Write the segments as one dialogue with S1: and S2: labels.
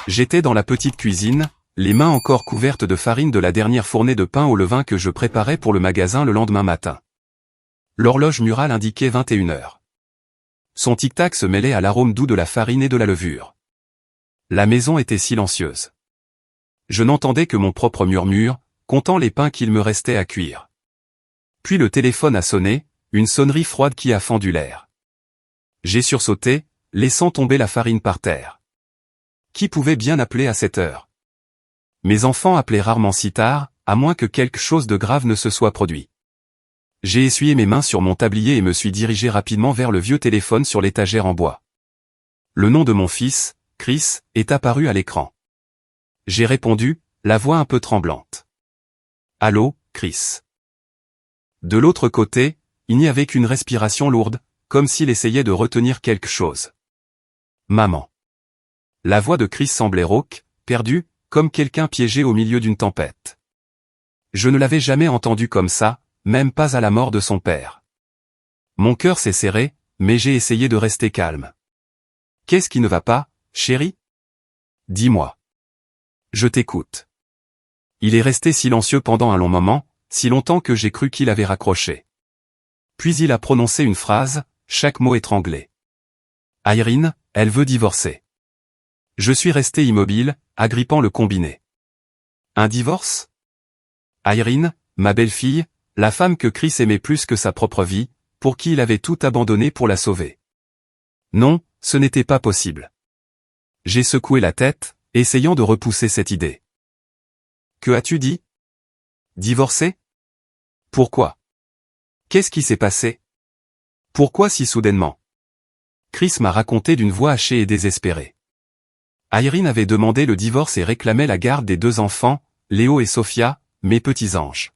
S1: J'étais dans la petite cuisine, les mains encore couvertes de farine de la dernière fournée de pain au levain que je préparais pour le magasin le lendemain matin. L'horloge murale indiquait 21 heures. Son tic-tac se mêlait à l'arôme doux de la farine et de la levure. La maison était silencieuse. Je n'entendais que mon propre murmure, comptant les pains qu'il me restait à cuire. Puis le téléphone a sonné, une sonnerie froide qui a fendu l'air. J'ai sursauté, laissant tomber la farine par terre. Qui pouvait bien appeler à cette heure? Mes enfants appelaient rarement si tard, à moins que quelque chose de grave ne se soit produit. J'ai essuyé mes mains sur mon tablier et me suis dirigé rapidement vers le vieux téléphone sur l'étagère en bois. Le nom de mon fils, Chris, est apparu à l'écran. J'ai répondu, la voix un peu tremblante. Allô, Chris. De l'autre côté, il n'y avait qu'une respiration lourde, comme s'il essayait de retenir quelque chose. Maman. La voix de Chris semblait rauque, perdue, comme quelqu'un piégé au milieu d'une tempête. Je ne l'avais jamais entendu comme ça, même pas à la mort de son père. Mon cœur s'est serré, mais j'ai essayé de rester calme. Qu'est-ce qui ne va pas, chérie? Dis-moi. Je t'écoute. Il est resté silencieux pendant un long moment, si longtemps que j'ai cru qu'il avait raccroché. Puis il a prononcé une phrase, chaque mot étranglé. Irene, elle veut divorcer. Je suis resté immobile, agrippant le combiné. Un divorce? Irene, ma belle-fille, la femme que Chris aimait plus que sa propre vie, pour qui il avait tout abandonné pour la sauver. Non, ce n'était pas possible. J'ai secoué la tête, essayant de repousser cette idée. Que as-tu dit? Divorcer? Pourquoi? Qu'est-ce qui s'est passé? Pourquoi si soudainement? Chris m'a raconté d'une voix hachée et désespérée. Irene avait demandé le divorce et réclamait la garde des 2 enfants, Léo et Sophia, mes petits anges.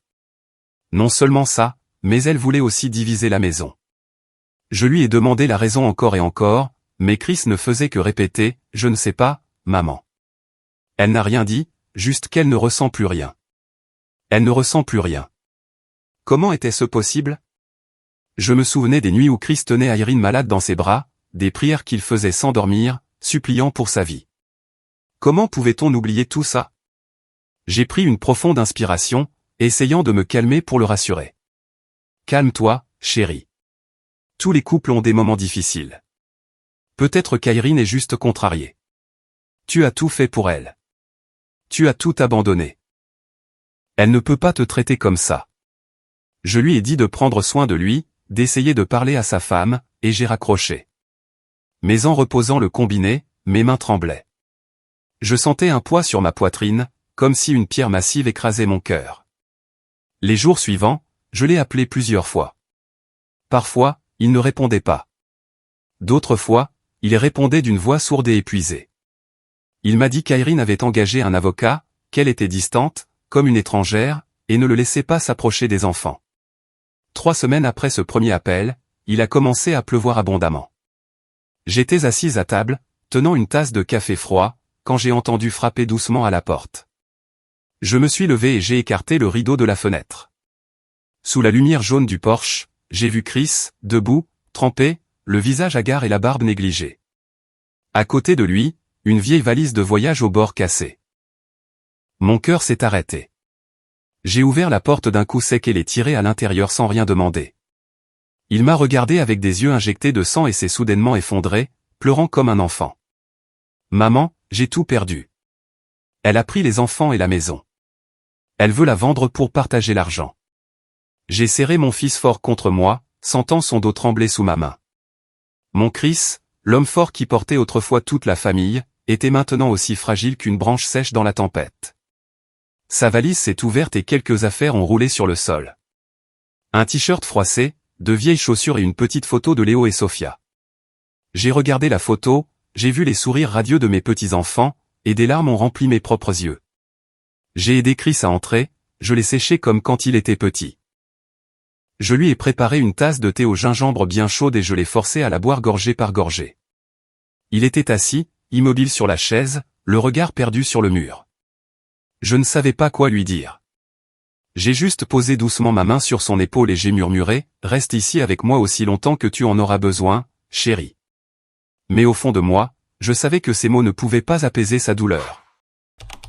S1: Non seulement ça, mais elle voulait aussi diviser la maison. Je lui ai demandé la raison encore et encore, mais Chris ne faisait que répéter, « Je ne sais pas, maman. » Elle n'a rien dit, juste qu'elle ne ressent plus rien. Elle ne ressent plus rien. Comment était-ce possible? Je me souvenais des nuits où Chris tenait Irene malade dans ses bras, des prières qu'il faisait sans dormir, suppliant pour sa vie. Comment pouvait-on oublier tout ça? J'ai pris une profonde inspiration, essayant de me calmer pour le rassurer. Calme-toi, chérie. Tous les couples ont des moments difficiles. Peut-être qu'Irene est juste contrariée. Tu as tout fait pour elle. Tu as tout abandonné. Elle ne peut pas te traiter comme ça. Je lui ai dit de prendre soin de lui, d'essayer de parler à sa femme, et j'ai raccroché. Mais en reposant le combiné, mes mains tremblaient. Je sentais un poids sur ma poitrine, comme si une pierre massive écrasait mon cœur. Les jours suivants, je l'ai appelé plusieurs fois. Parfois, il ne répondait pas. D'autres fois, il répondait d'une voix sourde et épuisée. Il m'a dit qu'Irene avait engagé un avocat, qu'elle était distante, comme une étrangère, et ne le laissait pas s'approcher des enfants. 3 semaines après ce premier appel, il a commencé à pleuvoir abondamment. J'étais assise à table, tenant une tasse de café froid, quand j'ai entendu frapper doucement à la porte. Je me suis levé et j'ai écarté le rideau de la fenêtre. Sous la lumière jaune du porche, j'ai vu Chris, debout, trempé, le visage hagard et la barbe négligée. À côté de lui, une vieille valise de voyage au bord cassé. Mon cœur s'est arrêté. J'ai ouvert la porte d'un coup sec et l'ai tiré à l'intérieur sans rien demander. Il m'a regardé avec des yeux injectés de sang et s'est soudainement effondré, pleurant comme un enfant. Maman, j'ai tout perdu. Elle a pris les enfants et la maison. Elle veut la vendre pour partager l'argent. J'ai serré mon fils fort contre moi, sentant son dos trembler sous ma main. Mon Chris, l'homme fort qui portait autrefois toute la famille, était maintenant aussi fragile qu'une branche sèche dans la tempête. Sa valise s'est ouverte et quelques affaires ont roulé sur le sol. Un t-shirt froissé, 2 vieilles chaussures et une petite photo de Léo et Sophia. J'ai regardé la photo, j'ai vu les sourires radieux de mes petits-enfants, et des larmes ont rempli mes propres yeux. J'ai aidé Chris à entrer, je l'ai séché comme quand il était petit. Je lui ai préparé une tasse de thé au gingembre bien chaude et je l'ai forcé à la boire gorgée par gorgée. Il était assis, immobile sur la chaise, le regard perdu sur le mur. Je ne savais pas quoi lui dire. J'ai juste posé doucement ma main sur son épaule et j'ai murmuré, « Reste ici avec moi aussi longtemps que tu en auras besoin, chérie. » Mais au fond de moi, je savais que ces mots ne pouvaient pas apaiser sa douleur.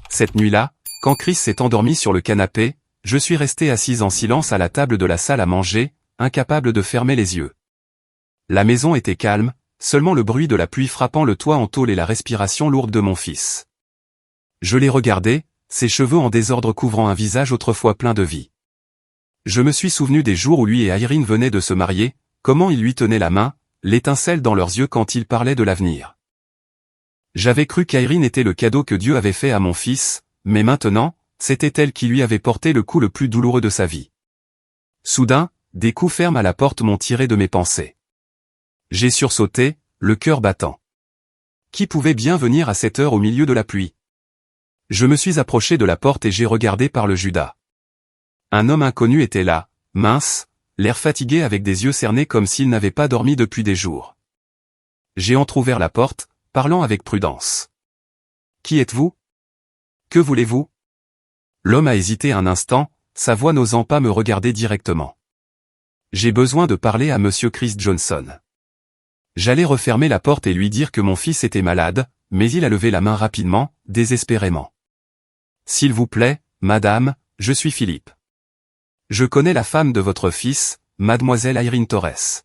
S1: Cette nuit-là, quand Chris s'est endormi sur le canapé, je suis resté assise en silence à la table de la salle à manger, incapable de fermer les yeux. La maison était calme, seulement le bruit de la pluie frappant le toit en tôle et la respiration lourde de mon fils. Je l'ai regardé, ses cheveux en désordre couvrant un visage autrefois plein de vie. Je me suis souvenu des jours où lui et Irene venaient de se marier, comment il lui tenait la main, l'étincelle dans leurs yeux quand ils parlaient de l'avenir. J'avais cru qu'Irene était le cadeau que Dieu avait fait à mon fils, mais maintenant, c'était elle qui lui avait porté le coup le plus douloureux de sa vie. Soudain, des coups fermes à la porte m'ont tiré de mes pensées. J'ai sursauté, le cœur battant. Qui pouvait bien venir à cette heure au milieu de la pluie? Je me suis approché de la porte et j'ai regardé par le Judas. Un homme inconnu était là, mince, l'air fatigué avec des yeux cernés comme s'il n'avait pas dormi depuis des jours. J'ai entrouvert la porte, parlant avec prudence. « Qui êtes-vous? Que voulez-vous » L'homme a hésité un instant, sa voix n'osant pas me regarder directement. « J'ai besoin de parler à monsieur Chris Johnson. » J'allais refermer la porte et lui dire que mon fils était malade, mais il a levé la main rapidement, désespérément. « S'il vous plaît, madame, je suis Philippe. Je connais la femme de votre fils, mademoiselle Irene Torres.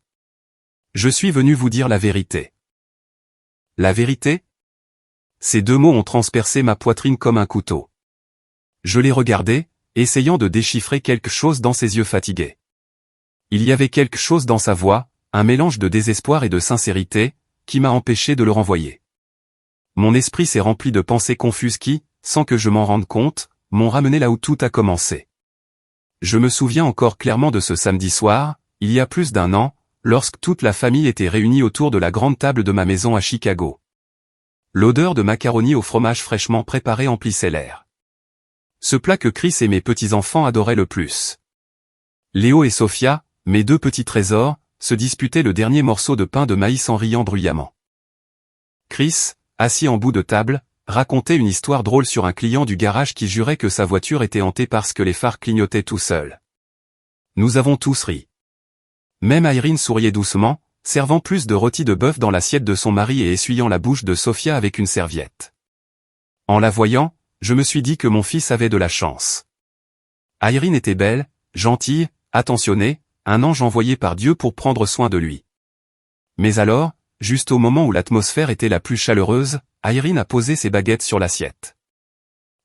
S1: Je suis venu vous dire la vérité. » La vérité? Ces deux mots ont transpercé ma poitrine comme un couteau. Je l'ai regardé, essayant de déchiffrer quelque chose dans ses yeux fatigués. Il y avait quelque chose dans sa voix, un mélange de désespoir et de sincérité, qui m'a empêché de le renvoyer. Mon esprit s'est rempli de pensées confuses qui, sans que je m'en rende compte, m'ont ramené là où tout a commencé. Je me souviens encore clairement de ce samedi soir, il y a plus d'1 an, lorsque toute la famille était réunie autour de la grande table de ma maison à Chicago. L'odeur de macaroni au fromage fraîchement préparé emplissait l'air. Ce plat que Chris et mes petits-enfants adoraient le plus. Léo et Sophia, mes 2 petits trésors, se disputaient le dernier morceau de pain de maïs en riant bruyamment. Chris, assis en bout de table, racontait une histoire drôle sur un client du garage qui jurait que sa voiture était hantée parce que les phares clignotaient tout seuls. Nous avons tous ri. Même Irene souriait doucement, servant plus de rôti de bœuf dans l'assiette de son mari et essuyant la bouche de Sophia avec une serviette. En la voyant, je me suis dit que mon fils avait de la chance. Irene était belle, gentille, attentionnée, un ange envoyé par Dieu pour prendre soin de lui. Mais alors, juste au moment où l'atmosphère était la plus chaleureuse, Irene a posé ses baguettes sur l'assiette.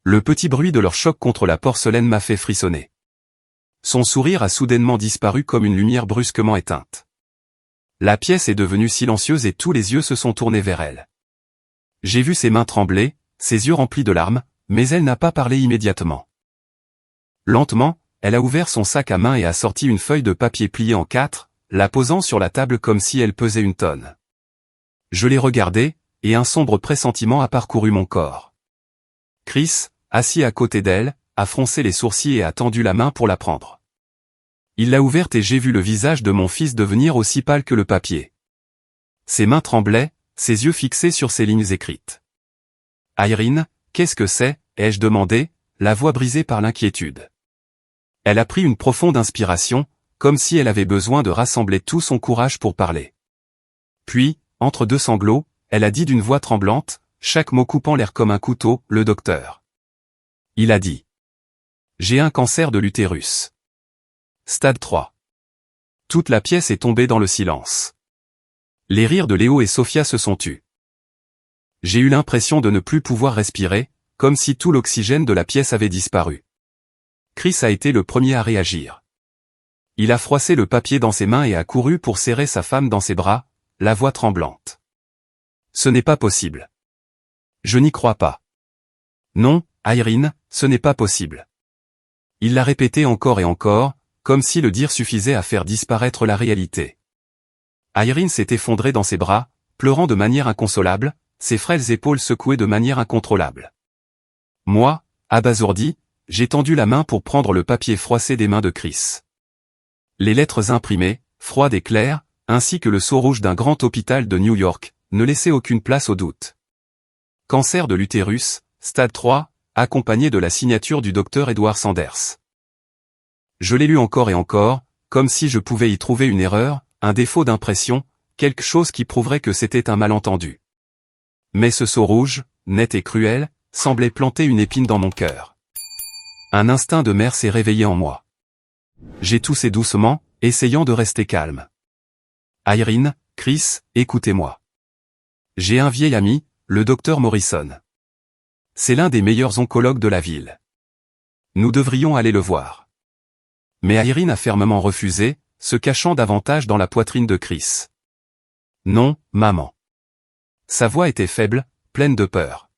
S1: Le petit bruit de leur choc contre la porcelaine m'a fait frissonner. Son sourire a soudainement disparu comme une lumière brusquement éteinte. La pièce est devenue silencieuse et tous les yeux se sont tournés vers elle. J'ai vu ses mains trembler, ses yeux remplis de larmes, mais elle n'a pas parlé immédiatement. Lentement, elle a ouvert son sac à main et a sorti une feuille de papier pliée en 4, la posant sur la table comme si elle pesait 1 tonne. Je l'ai regardée, et un sombre pressentiment a parcouru mon corps. Chris, assis à côté d'elle, a froncé les sourcils et a tendu la main pour la prendre. Il l'a ouverte et j'ai vu le visage de mon fils devenir aussi pâle que le papier. Ses mains tremblaient, ses yeux fixés sur ces lignes écrites. « Irene, qu'est-ce que c'est ?» ai-je demandé, la voix brisée par l'inquiétude. Elle a pris une profonde inspiration, comme si elle avait besoin de rassembler tout son courage pour parler. Puis, entre 2 sanglots, elle a dit d'une voix tremblante, chaque mot coupant l'air comme un couteau, « Le docteur. Il a dit. J'ai un cancer de l'utérus. Stade 3. » Toute la pièce est tombée dans le silence. Les rires de Léo et Sophia se sont tus. J'ai eu l'impression de ne plus pouvoir respirer, comme si tout l'oxygène de la pièce avait disparu. Chris a été le premier à réagir. Il a froissé le papier dans ses mains et a couru pour serrer sa femme dans ses bras, la voix tremblante. « Ce n'est pas possible. Je n'y crois pas. Non, Irene, ce n'est pas possible. » Il l'a répété encore et encore, comme si le dire suffisait à faire disparaître la réalité. Irene s'est effondrée dans ses bras, pleurant de manière inconsolable, ses frêles épaules secouées de manière incontrôlable. Moi, abasourdi, j'ai tendu la main pour prendre le papier froissé des mains de Chris. Les lettres imprimées, froides et claires, ainsi que le sceau rouge d'un grand hôpital de New York, ne laissaient aucune place au doute. Cancer de l'utérus, stade 3, accompagné de la signature du docteur Edward Sanders. Je l'ai lu encore et encore, comme si je pouvais y trouver une erreur, un défaut d'impression, quelque chose qui prouverait que c'était un malentendu. Mais ce saut rouge, net et cruel, semblait planter une épine dans mon cœur. Un instinct de mère s'est réveillé en moi. J'ai toussé doucement, essayant de rester calme. Irene, Chris, écoutez-moi. J'ai un vieil ami, le docteur Morrison. C'est l'un des meilleurs oncologues de la ville. Nous devrions aller le voir. Mais Irene a fermement refusé, se cachant davantage dans la poitrine de Chris. Non, maman. Sa voix était faible, pleine de peur.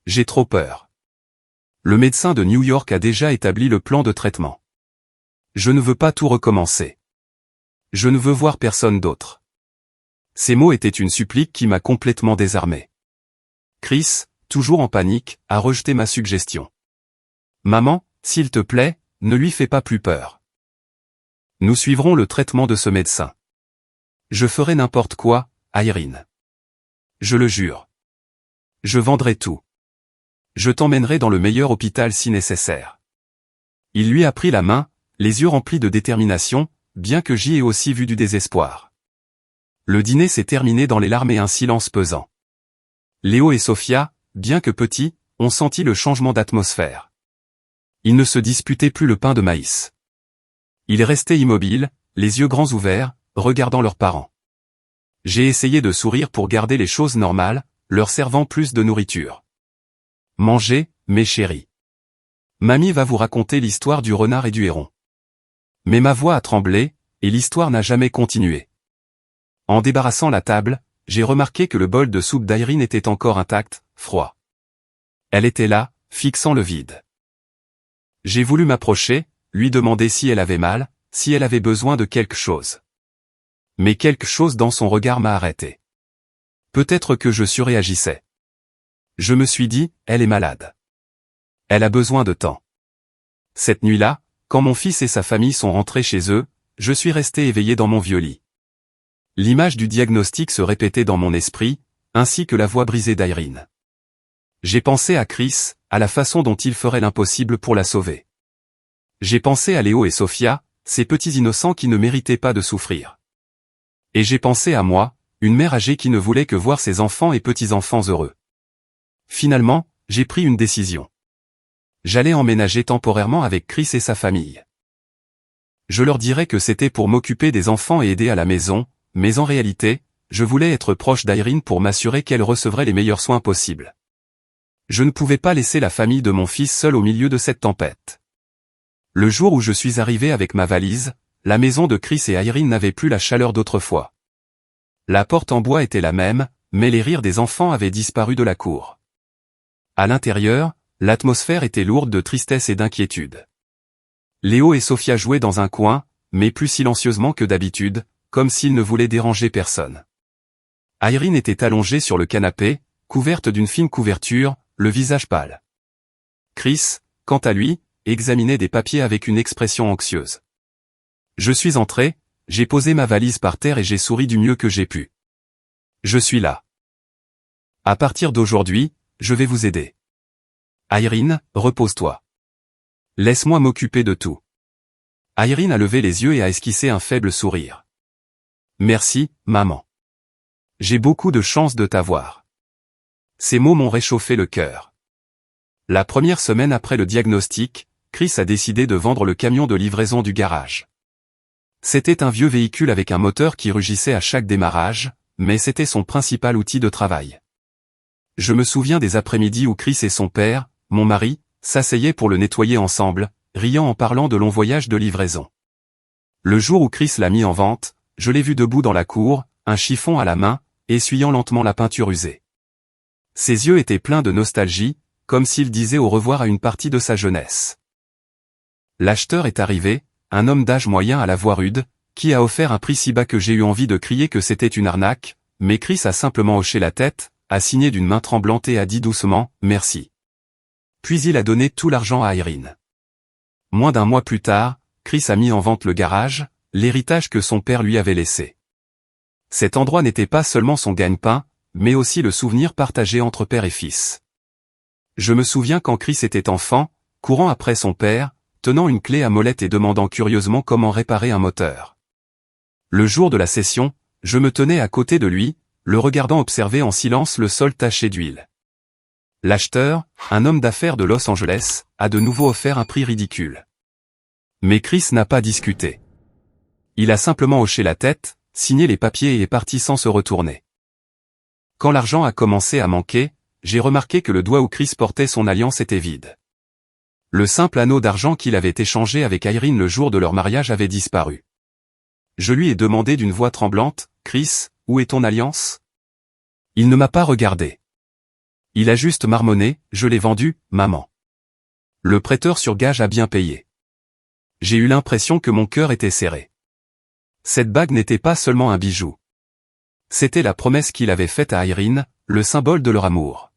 S1: J'ai trop peur. Le médecin de New York a déjà établi le plan de traitement. Je ne veux pas tout recommencer. Je ne veux voir personne d'autre. Ces mots étaient une supplique qui m'a complètement désarmé. Chris, toujours en panique, a rejeté ma suggestion. Maman, s'il te plaît, ne lui fais pas plus peur. Nous suivrons le traitement de ce médecin. Je ferai n'importe quoi, Irene. Je le jure. Je vendrai tout. Je t'emmènerai dans le meilleur hôpital si nécessaire. Il lui a pris la main, les yeux remplis de détermination, bien que j'y ai aussi vu du désespoir. Le dîner s'est terminé dans les larmes et un silence pesant. Léo et Sophia, bien que petits, ont senti le changement d'atmosphère. Ils ne se disputaient plus le pain de maïs. Ils restaient immobiles, les yeux grands ouverts, regardant leurs parents. J'ai essayé de sourire pour garder les choses normales, leur servant plus de nourriture. Mangez, mes chéris. Mamie va vous raconter l'histoire du renard et du héron. Mais ma voix a tremblé, et l'histoire n'a jamais continué. En débarrassant la table, j'ai remarqué que le bol de soupe d'Irene était encore intact, froid. Elle était là, fixant le vide. J'ai voulu m'approcher, lui demander si elle avait mal, si elle avait besoin de quelque chose. Mais quelque chose dans son regard m'a arrêté. Peut-être que je surréagissais. Je me suis dit, elle est malade. Elle a besoin de temps. Cette nuit-là, quand mon fils et sa famille sont rentrés chez eux, je suis resté éveillé dans mon vieux lit. L'image du diagnostic se répétait dans mon esprit, ainsi que la voix brisée d'Irene. J'ai pensé à Chris, à la façon dont il ferait l'impossible pour la sauver. J'ai pensé à Léo et Sophia, ces petits innocents qui ne méritaient pas de souffrir. Et j'ai pensé à moi, une mère âgée qui ne voulait que voir ses enfants et petits-enfants heureux. Finalement, j'ai pris une décision. J'allais emménager temporairement avec Chris et sa famille. Je leur dirais que c'était pour m'occuper des enfants et aider à la maison, mais en réalité, je voulais être proche d'Irene pour m'assurer qu'elle recevrait les meilleurs soins possibles. Je ne pouvais pas laisser la famille de mon fils seule au milieu de cette tempête. Le jour où je suis arrivé avec ma valise, la maison de Chris et Irene n'avait plus la chaleur d'autrefois. La porte en bois était la même, mais les rires des enfants avaient disparu de la cour. À l'intérieur, l'atmosphère était lourde de tristesse et d'inquiétude. Léo et Sophia jouaient dans un coin, mais plus silencieusement que d'habitude, comme s'ils ne voulaient déranger personne. Irene était allongée sur le canapé, couverte d'une fine couverture, le visage pâle. Chris, quant à lui, examinait des papiers avec une expression anxieuse. Je suis entré, j'ai posé ma valise par terre et j'ai souri du mieux que j'ai pu. Je suis là. À partir d'aujourd'hui, je vais vous aider. Irene, repose-toi. Laisse-moi m'occuper de tout. Irene a levé les yeux et a esquissé un faible sourire. Merci, maman. J'ai beaucoup de chance de t'avoir. Ces mots m'ont réchauffé le cœur. La première semaine après le diagnostic, Chris a décidé de vendre le camion de livraison du garage. C'était un vieux véhicule avec un moteur qui rugissait à chaque démarrage, mais c'était son principal outil de travail. Je me souviens des après-midi où Chris et son père, mon mari, s'asseyaient pour le nettoyer ensemble, riant en parlant de longs voyages de livraison. Le jour où Chris l'a mis en vente, je l'ai vu debout dans la cour, un chiffon à la main, essuyant lentement la peinture usée. Ses yeux étaient pleins de nostalgie, comme s'il disait au revoir à une partie de sa jeunesse. L'acheteur est arrivé, un homme d'âge moyen à la voix rude, qui a offert un prix si bas que j'ai eu envie de crier que c'était une arnaque, mais Chris a simplement hoché la tête, a signé d'une main tremblante et a dit doucement « Merci ». Puis il a donné tout l'argent à Irene. Moins d'un mois plus tard, Chris a mis en vente le garage, l'héritage que son père lui avait laissé. Cet endroit n'était pas seulement son gagne-pain, mais aussi le souvenir partagé entre père et fils. Je me souviens quand Chris était enfant, courant après son père, tenant une clé à molette et demandant curieusement comment réparer un moteur. Le jour de la session, je me tenais à côté de lui, le regardant observer en silence le sol taché d'huile. L'acheteur, un homme d'affaires de Los Angeles, a de nouveau offert un prix ridicule. Mais Chris n'a pas discuté. Il a simplement hoché la tête, signé les papiers et est parti sans se retourner. Quand l'argent a commencé à manquer, j'ai remarqué que le doigt où Chris portait son alliance était vide. Le simple anneau d'argent qu'il avait échangé avec Irene le jour de leur mariage avait disparu. Je lui ai demandé d'une voix tremblante, « Chris, où est ton alliance ?» Il ne m'a pas regardé. Il a juste marmonné, « Je l'ai vendu, maman. » Le prêteur sur gage a bien payé. J'ai eu l'impression que mon cœur était serré. Cette bague n'était pas seulement un bijou. C'était la promesse qu'il avait faite à Irene, le symbole de leur amour.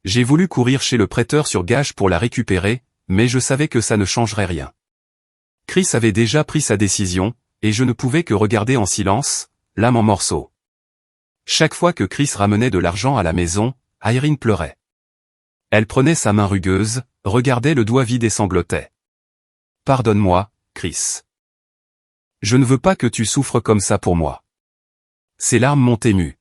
S1: J'ai voulu courir chez le prêteur sur gage pour la récupérer, mais je savais que ça ne changerait rien. Chris avait déjà pris sa décision, et je ne pouvais que regarder en silence, l'âme en morceaux. Chaque fois que Chris ramenait de l'argent à la maison, Irene pleurait. Elle prenait sa main rugueuse, regardait le doigt vide et sanglotait. « Pardonne-moi, Chris. Je ne veux pas que tu souffres comme ça pour moi. » Ses larmes m'ont ému.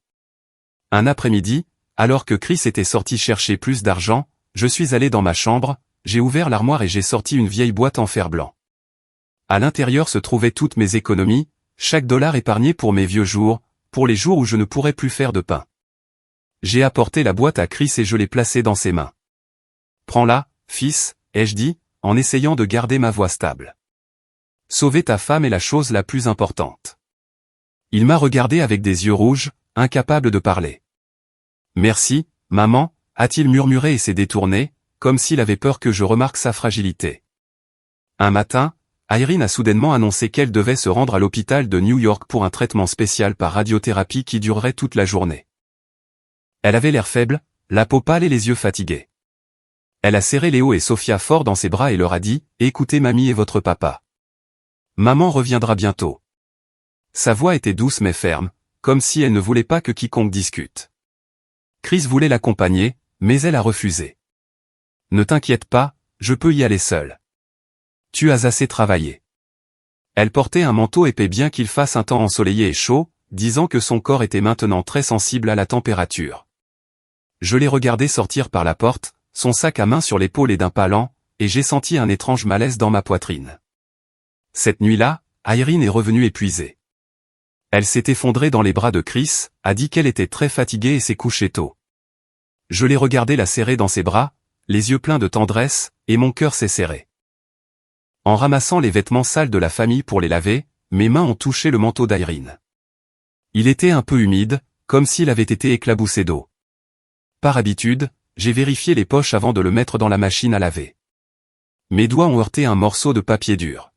S1: Un après-midi, alors que Chris était sorti chercher plus d'argent, je suis allé dans ma chambre, j'ai ouvert l'armoire et j'ai sorti une vieille boîte en fer blanc. À l'intérieur se trouvaient toutes mes économies, chaque dollar épargné pour mes vieux jours, pour les jours où je ne pourrais plus faire de pain. J'ai apporté la boîte à Chris et je l'ai placée dans ses mains. « Prends-la, fils, ai-je dit, en essayant de garder ma voix stable. Sauver ta femme est la chose la plus importante. » Il m'a regardé avec des yeux rouges, incapable de parler. « Merci, maman », a-t-il murmuré et s'est détourné, comme s'il avait peur que je remarque sa fragilité. Un matin, Irene a soudainement annoncé qu'elle devait se rendre à l'hôpital de New York pour un traitement spécial par radiothérapie qui durerait toute la journée. Elle avait l'air faible, la peau pâle et les yeux fatigués. Elle a serré Léo et Sophia fort dans ses bras et leur a dit « Écoutez mamie et votre papa. Maman reviendra bientôt. » Sa voix était douce mais ferme, comme si elle ne voulait pas que quiconque discute. Chris voulait l'accompagner, mais elle a refusé. « Ne t'inquiète pas, je peux y aller seule. Tu as assez travaillé. » Elle portait un manteau épais bien qu'il fasse un temps ensoleillé et chaud, disant que son corps était maintenant très sensible à la température. Je l'ai regardé sortir par la porte, son sac à main sur l'épaule et d'un pas lent, et j'ai senti un étrange malaise dans ma poitrine. Cette nuit-là, Irene est revenue épuisée. Elle s'est effondrée dans les bras de Chris, a dit qu'elle était très fatiguée et s'est couchée tôt. Je l'ai regardé la serrer dans ses bras, les yeux pleins de tendresse, et mon cœur s'est serré. En ramassant les vêtements sales de la famille pour les laver, mes mains ont touché le manteau d'Irene. Il était un peu humide, comme s'il avait été éclaboussé d'eau. Par habitude, j'ai vérifié les poches avant de le mettre dans la machine à laver. Mes doigts ont heurté un morceau de papier dur.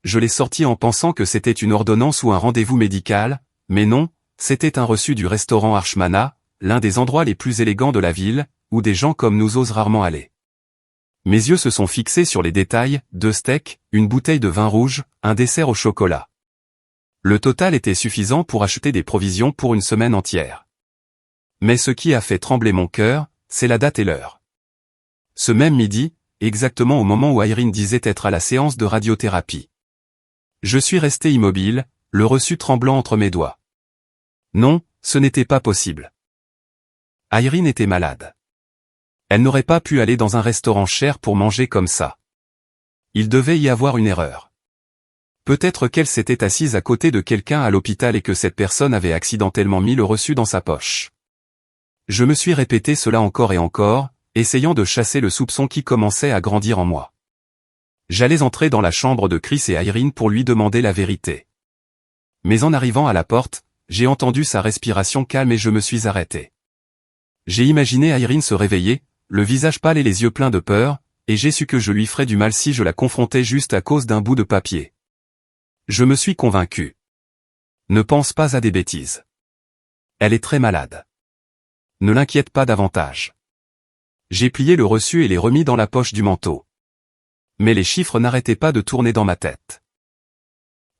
S1: Je l'ai sorti en pensant que c'était une ordonnance ou un rendez-vous médical, mais non, c'était un reçu du restaurant Archmana, l'un des endroits les plus élégants de la ville, où des gens comme nous osent rarement aller. Mes yeux se sont fixés sur les détails, 2 steaks, une bouteille de vin rouge, un dessert au chocolat. Le total était suffisant pour acheter des provisions pour une semaine entière. Mais ce qui a fait trembler mon cœur, c'est la date et l'heure. Ce même midi, exactement au moment où Irene disait être à la séance de radiothérapie. Je suis resté immobile, le reçu tremblant entre mes doigts. Non, ce n'était pas possible. Irene était malade. Elle n'aurait pas pu aller dans un restaurant cher pour manger comme ça. Il devait y avoir une erreur. Peut-être qu'elle s'était assise à côté de quelqu'un à l'hôpital et que cette personne avait accidentellement mis le reçu dans sa poche. Je me suis répété cela encore et encore, essayant de chasser le soupçon qui commençait à grandir en moi. J'allais entrer dans la chambre de Chris et Irene pour lui demander la vérité. Mais en arrivant à la porte, j'ai entendu sa respiration calme et je me suis arrêté. J'ai imaginé Irene se réveiller, le visage pâle et les yeux pleins de peur, et j'ai su que je lui ferais du mal si je la confrontais juste à cause d'un bout de papier. Je me suis convaincu. Ne pense pas à des bêtises. Elle est très malade. Ne l'inquiète pas davantage. J'ai plié le reçu et l'ai remis dans la poche du manteau. Mais les chiffres n'arrêtaient pas de tourner dans ma tête.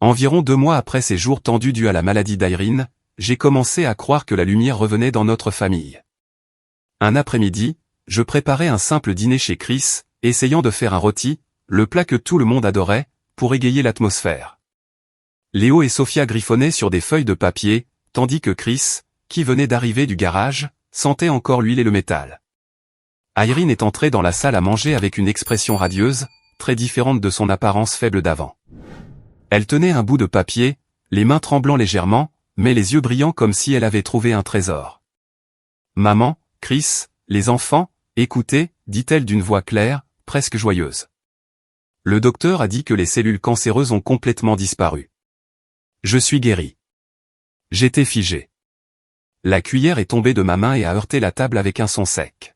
S1: Environ 2 mois après ces jours tendus dus à la maladie d'Irene, j'ai commencé à croire que la lumière revenait dans notre famille. Un après-midi, je préparais un simple dîner chez Chris, essayant de faire un rôti, le plat que tout le monde adorait, pour égayer l'atmosphère. Léo et Sophia griffonnaient sur des feuilles de papier, tandis que Chris, qui venait d'arriver du garage, sentait encore l'huile et le métal. Irene est entrée dans la salle à manger avec une expression radieuse, très différente de son apparence faible d'avant. Elle tenait un bout de papier, les mains tremblant légèrement, mais les yeux brillants comme si elle avait trouvé un trésor. « Maman, Chris, les enfants, écoutez, dit-elle d'une voix claire, presque joyeuse. Le docteur a dit que les cellules cancéreuses ont complètement disparu. Je suis guérie. J'étais figé. La cuillère est tombée de ma main et a heurté la table avec un son sec.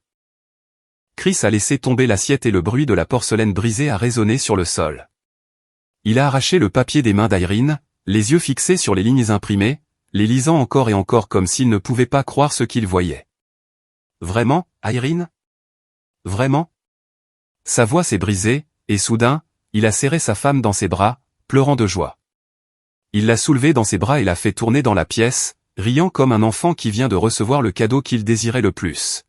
S1: Chris a laissé tomber l'assiette et le bruit de la porcelaine brisée a résonné sur le sol. Il a arraché le papier des mains d'Irene, les yeux fixés sur les lignes imprimées, les lisant encore et encore comme s'il ne pouvait pas croire ce qu'il voyait. Vraiment, Irene? Vraiment? Sa voix s'est brisée, et soudain, il a serré sa femme dans ses bras, pleurant de joie. Il l'a soulevée dans ses bras et l'a fait tourner dans la pièce, riant comme un enfant qui vient de recevoir le cadeau qu'il désirait le plus.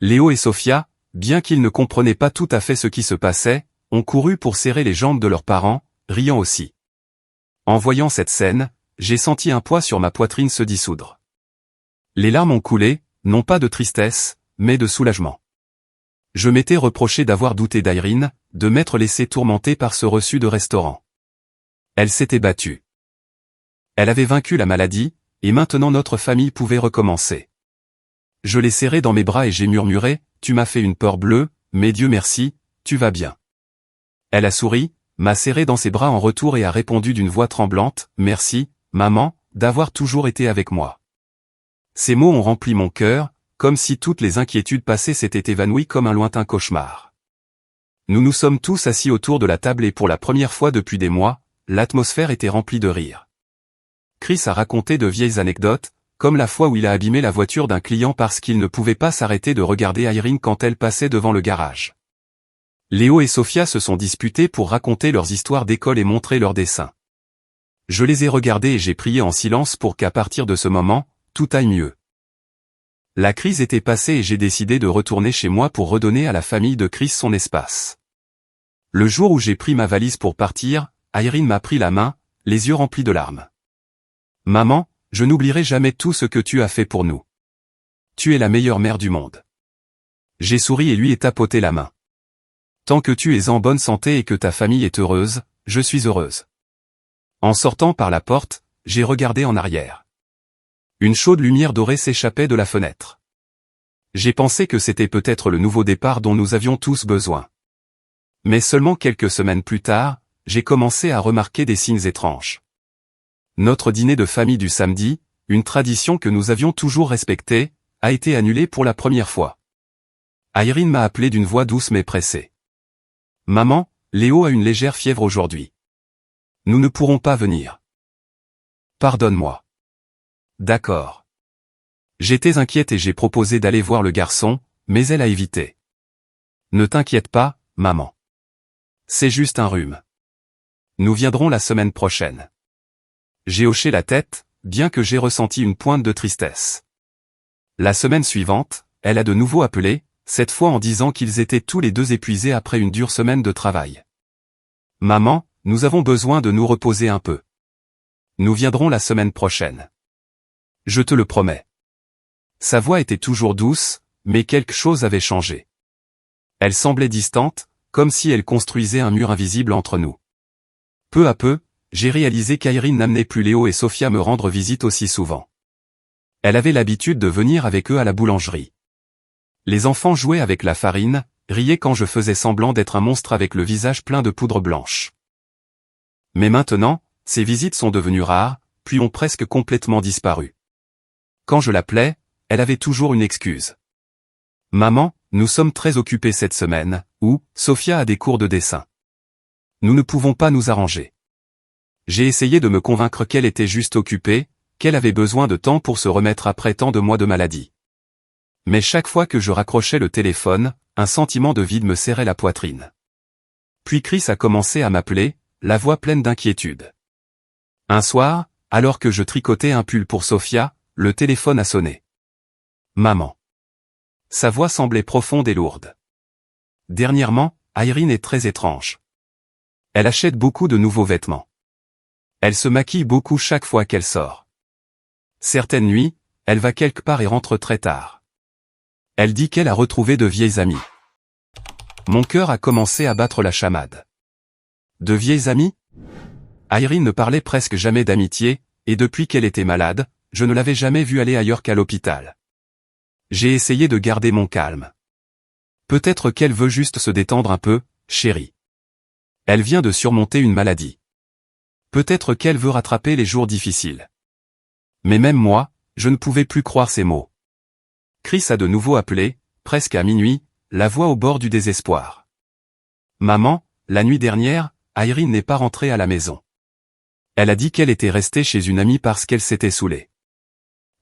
S1: Léo et Sophia, bien qu'ils ne comprenaient pas tout à fait ce qui se passait, ont couru pour serrer les jambes de leurs parents, riant aussi. En voyant cette scène, j'ai senti un poids sur ma poitrine se dissoudre. Les larmes ont coulé, non pas de tristesse, mais de soulagement. Je m'étais reproché d'avoir douté d'Irene, de m'être laissé tourmenter par ce reçu de restaurant. Elle s'était battue. Elle avait vaincu la maladie, et maintenant notre famille pouvait recommencer. Je l'ai serrée dans mes bras et j'ai murmuré, « Tu m'as fait une peur bleue, mais Dieu merci, tu vas bien. » Elle a souri, m'a serré dans ses bras en retour et a répondu d'une voix tremblante, « Merci, maman, d'avoir toujours été avec moi. » Ces mots ont rempli mon cœur, comme si toutes les inquiétudes passées s'étaient évanouies comme un lointain cauchemar. Nous nous sommes tous assis autour de la table et pour la première fois depuis des mois, l'atmosphère était remplie de rire. Chris a raconté de vieilles anecdotes, comme la fois où il a abîmé la voiture d'un client parce qu'il ne pouvait pas s'arrêter de regarder Irene quand elle passait devant le garage. Léo et Sophia se sont disputés pour raconter leurs histoires d'école et montrer leurs dessins. Je les ai regardés et j'ai prié en silence pour qu'à partir de ce moment, tout aille mieux. La crise était passée et j'ai décidé de retourner chez moi pour redonner à la famille de Chris son espace. Le jour où j'ai pris ma valise pour partir, Irene m'a pris la main, les yeux remplis de larmes. « Maman, je n'oublierai jamais tout ce que tu as fait pour nous. Tu es la meilleure mère du monde. » J'ai souri et lui ai tapoté la main. « Tant que tu es en bonne santé et que ta famille est heureuse, je suis heureuse. » En sortant par la porte, j'ai regardé en arrière. Une chaude lumière dorée s'échappait de la fenêtre. J'ai pensé que c'était peut-être le nouveau départ dont nous avions tous besoin. Mais seulement quelques semaines plus tard, j'ai commencé à remarquer des signes étranges. Notre dîner de famille du samedi, une tradition que nous avions toujours respectée, a été annulée pour la première fois. Irene m'a appelé d'une voix douce mais pressée. « Maman, Léo a une légère fièvre aujourd'hui. Nous ne pourrons pas venir. Pardonne-moi. » D'accord. J'étais inquiète et j'ai proposé d'aller voir le garçon, mais elle a évité. « Ne t'inquiète pas, maman. C'est juste un rhume. Nous viendrons la semaine prochaine. » J'ai hoché la tête, bien que j'ai ressenti une pointe de tristesse. La semaine suivante, elle a de nouveau appelé, cette fois en disant qu'ils étaient tous les deux épuisés après une dure semaine de travail. « Maman, nous avons besoin de nous reposer un peu. Nous viendrons la semaine prochaine. Je te le promets. » Sa voix était toujours douce, mais quelque chose avait changé. Elle semblait distante, comme si elle construisait un mur invisible entre nous. Peu à peu, j'ai réalisé qu'Irene n'amenait plus Léo et Sophia me rendre visite aussi souvent. Elle avait l'habitude de venir avec eux à la boulangerie. Les enfants jouaient avec la farine, riaient quand je faisais semblant d'être un monstre avec le visage plein de poudre blanche. Mais maintenant, ces visites sont devenues rares, puis ont presque complètement disparu. Quand je l'appelais, elle avait toujours une excuse. « Maman, nous sommes très occupés cette semaine » ou « Sophia a des cours de dessin. Nous ne pouvons pas nous arranger. » J'ai essayé de me convaincre qu'elle était juste occupée, qu'elle avait besoin de temps pour se remettre après tant de mois de maladie. Mais chaque fois que je raccrochais le téléphone, un sentiment de vide me serrait la poitrine. Puis Chris a commencé à m'appeler, la voix pleine d'inquiétude. Un soir, alors que je tricotais un pull pour Sophia, le téléphone a sonné. « Maman. » Sa voix semblait profonde et lourde. Dernièrement, Irene est très étrange. Elle achète beaucoup de nouveaux vêtements. Elle se maquille beaucoup chaque fois qu'elle sort. Certaines nuits, elle va quelque part et rentre très tard. Elle dit qu'elle a retrouvé de vieilles amies. Mon cœur a commencé à battre la chamade. De vieilles amies? Irene ne parlait presque jamais d'amitié, et depuis qu'elle était malade, je ne l'avais jamais vue aller ailleurs qu'à l'hôpital. J'ai essayé de garder mon calme. Peut-être qu'elle veut juste se détendre un peu, chérie. Elle vient de surmonter une maladie. Peut-être qu'elle veut rattraper les jours difficiles. Mais même moi, je ne pouvais plus croire ces mots. Chris a de nouveau appelé, presque à minuit, la voix au bord du désespoir. Maman, la nuit dernière, Irene n'est pas rentrée à la maison. Elle a dit qu'elle était restée chez une amie parce qu'elle s'était saoulée.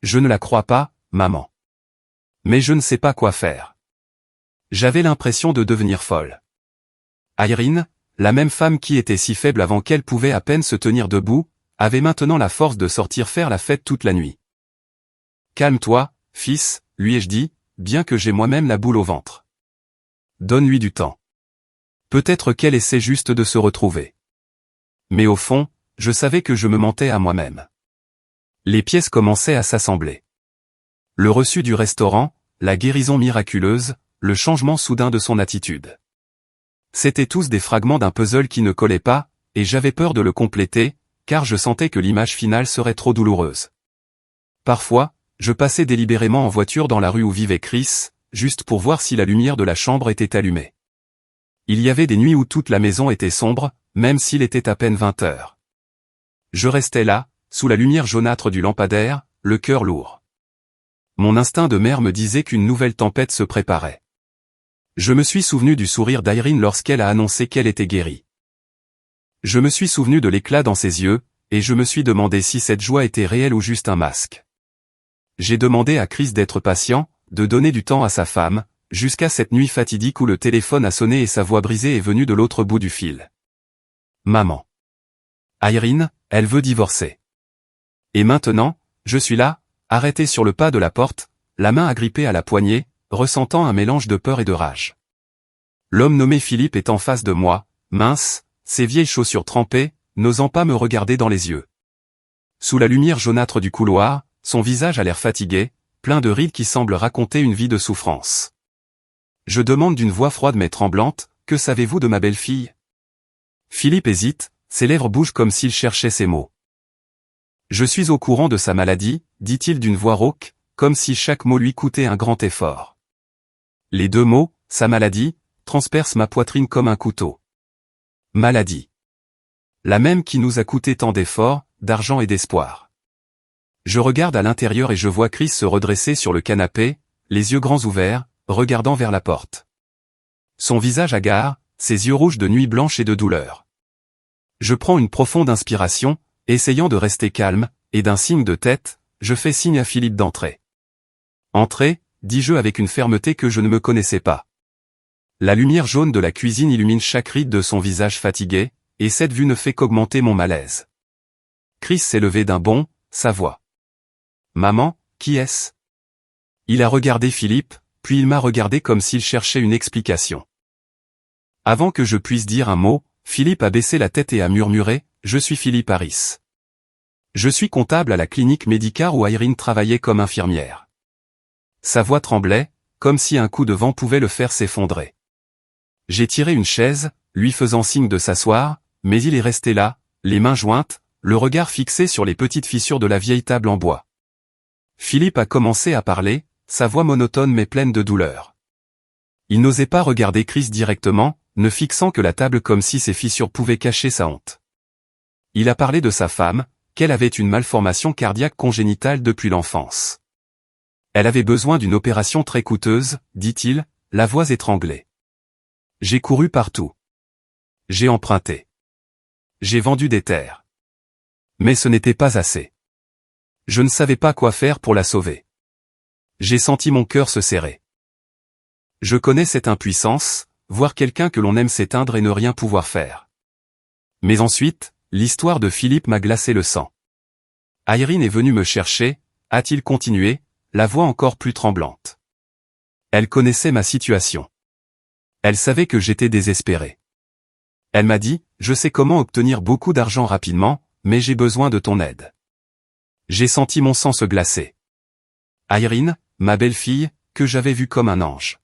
S1: Je ne la crois pas, maman. Mais je ne sais pas quoi faire. J'avais l'impression de devenir folle. Irene, la même femme qui était si faible avant qu'elle pouvait à peine se tenir debout, avait maintenant la force de sortir faire la fête toute la nuit. Calme-toi, fils, lui ai-je dit, bien que j'ai moi-même la boule au ventre. Donne-lui du temps. Peut-être qu'elle essaie juste de se retrouver. Mais au fond, je savais que je me mentais à moi-même. Les pièces commençaient à s'assembler. Le reçu du restaurant, la guérison miraculeuse, le changement soudain de son attitude. C'étaient tous des fragments d'un puzzle qui ne collaient pas, et j'avais peur de le compléter, car je sentais que l'image finale serait trop douloureuse. Parfois, je passais délibérément en voiture dans la rue où vivait Chris, juste pour voir si la lumière de la chambre était allumée. Il y avait des nuits où toute la maison était sombre, même s'il était à peine 20 heures. Je restais là, sous la lumière jaunâtre du lampadaire, le cœur lourd. Mon instinct de mère me disait qu'une nouvelle tempête se préparait. Je me suis souvenu du sourire d'Irene lorsqu'elle a annoncé qu'elle était guérie. Je me suis souvenu de l'éclat dans ses yeux, et je me suis demandé si cette joie était réelle ou juste un masque. J'ai demandé à Chris d'être patient, de donner du temps à sa femme, jusqu'à cette nuit fatidique où le téléphone a sonné et sa voix brisée est venue de l'autre bout du fil. Maman. Irene, elle veut divorcer. Et maintenant, je suis là, arrêté sur le pas de la porte, la main agrippée à la poignée, ressentant un mélange de peur et de rage. L'homme nommé Philippe est en face de moi, mince, ses vieilles chaussures trempées, n'osant pas me regarder dans les yeux. Sous la lumière jaunâtre du couloir, son visage a l'air fatigué, plein de rides qui semblent raconter une vie de souffrance. Je demande d'une voix froide mais tremblante, « Que savez-vous de ma belle-fille » Philippe hésite, ses lèvres bougent comme s'il cherchait ses mots. « Je suis au courant de sa maladie, » dit-il d'une voix rauque, comme si chaque mot lui coûtait un grand effort. Les deux mots, « sa maladie », transpercent ma poitrine comme un couteau. Maladie. La même qui nous a coûté tant d'efforts, d'argent et d'espoir. Je regarde à l'intérieur et je vois Chris se redresser sur le canapé, les yeux grands ouverts, regardant vers la porte. Son visage hagard, ses yeux rouges de nuit blanche et de douleur. Je prends une profonde inspiration, essayant de rester calme, et d'un signe de tête, je fais signe à Philippe d'entrer. Entrez, dis-je avec une fermeté que je ne me connaissais pas. La lumière jaune de la cuisine illumine chaque ride de son visage fatigué, et cette vue ne fait qu'augmenter mon malaise. Chris s'est levé d'un bond, sa voix. « Maman, qui est-ce » Il a regardé Philippe, puis il m'a regardé comme s'il cherchait une explication. Avant que je puisse dire un mot, Philippe a baissé la tête et a murmuré, « Je suis Philippe Harris. Je suis comptable à la clinique Médicare où Irene travaillait comme infirmière. » Sa voix tremblait, comme si un coup de vent pouvait le faire s'effondrer. J'ai tiré une chaise, lui faisant signe de s'asseoir, mais il est resté là, les mains jointes, le regard fixé sur les petites fissures de la vieille table en bois. Philippe a commencé à parler, sa voix monotone mais pleine de douleur. Il n'osait pas regarder Chris directement, ne fixant que la table comme si ces fissures pouvaient cacher sa honte. Il a parlé de sa femme, qu'elle avait une malformation cardiaque congénitale depuis l'enfance. Elle avait besoin d'une opération très coûteuse, dit-il, la voix étranglée. J'ai couru partout. J'ai emprunté. J'ai vendu des terres. Mais ce n'était pas assez. Je ne savais pas quoi faire pour la sauver. J'ai senti mon cœur se serrer. Je connais cette impuissance, voir quelqu'un que l'on aime s'éteindre et ne rien pouvoir faire. Mais ensuite, l'histoire de Philippe m'a glacé le sang. Irene est venue me chercher, a-t-il continué, la voix encore plus tremblante. Elle connaissait ma situation. Elle savait que j'étais désespéré. Elle m'a dit, je sais comment obtenir beaucoup d'argent rapidement, mais j'ai besoin de ton aide. J'ai senti mon sang se glacer. Irene, ma belle-fille, que j'avais vue comme un ange.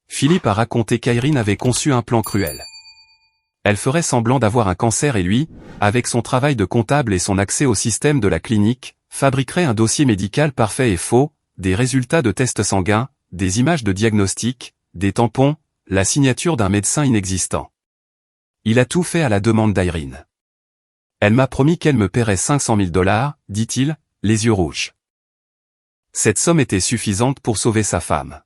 S1: Philippe a raconté qu'Irene avait conçu un plan cruel. Elle ferait semblant d'avoir un cancer et lui, avec son travail de comptable et son accès au système de la clinique, fabriquerait un dossier médical parfait et faux, des résultats de tests sanguins, des images de diagnostic, des tampons, la signature d'un médecin inexistant. Il a tout fait à la demande d'Irene. Elle m'a promis qu'elle me paierait 500 000 $, dit-il, les yeux rouges. Cette somme était suffisante pour sauver sa femme.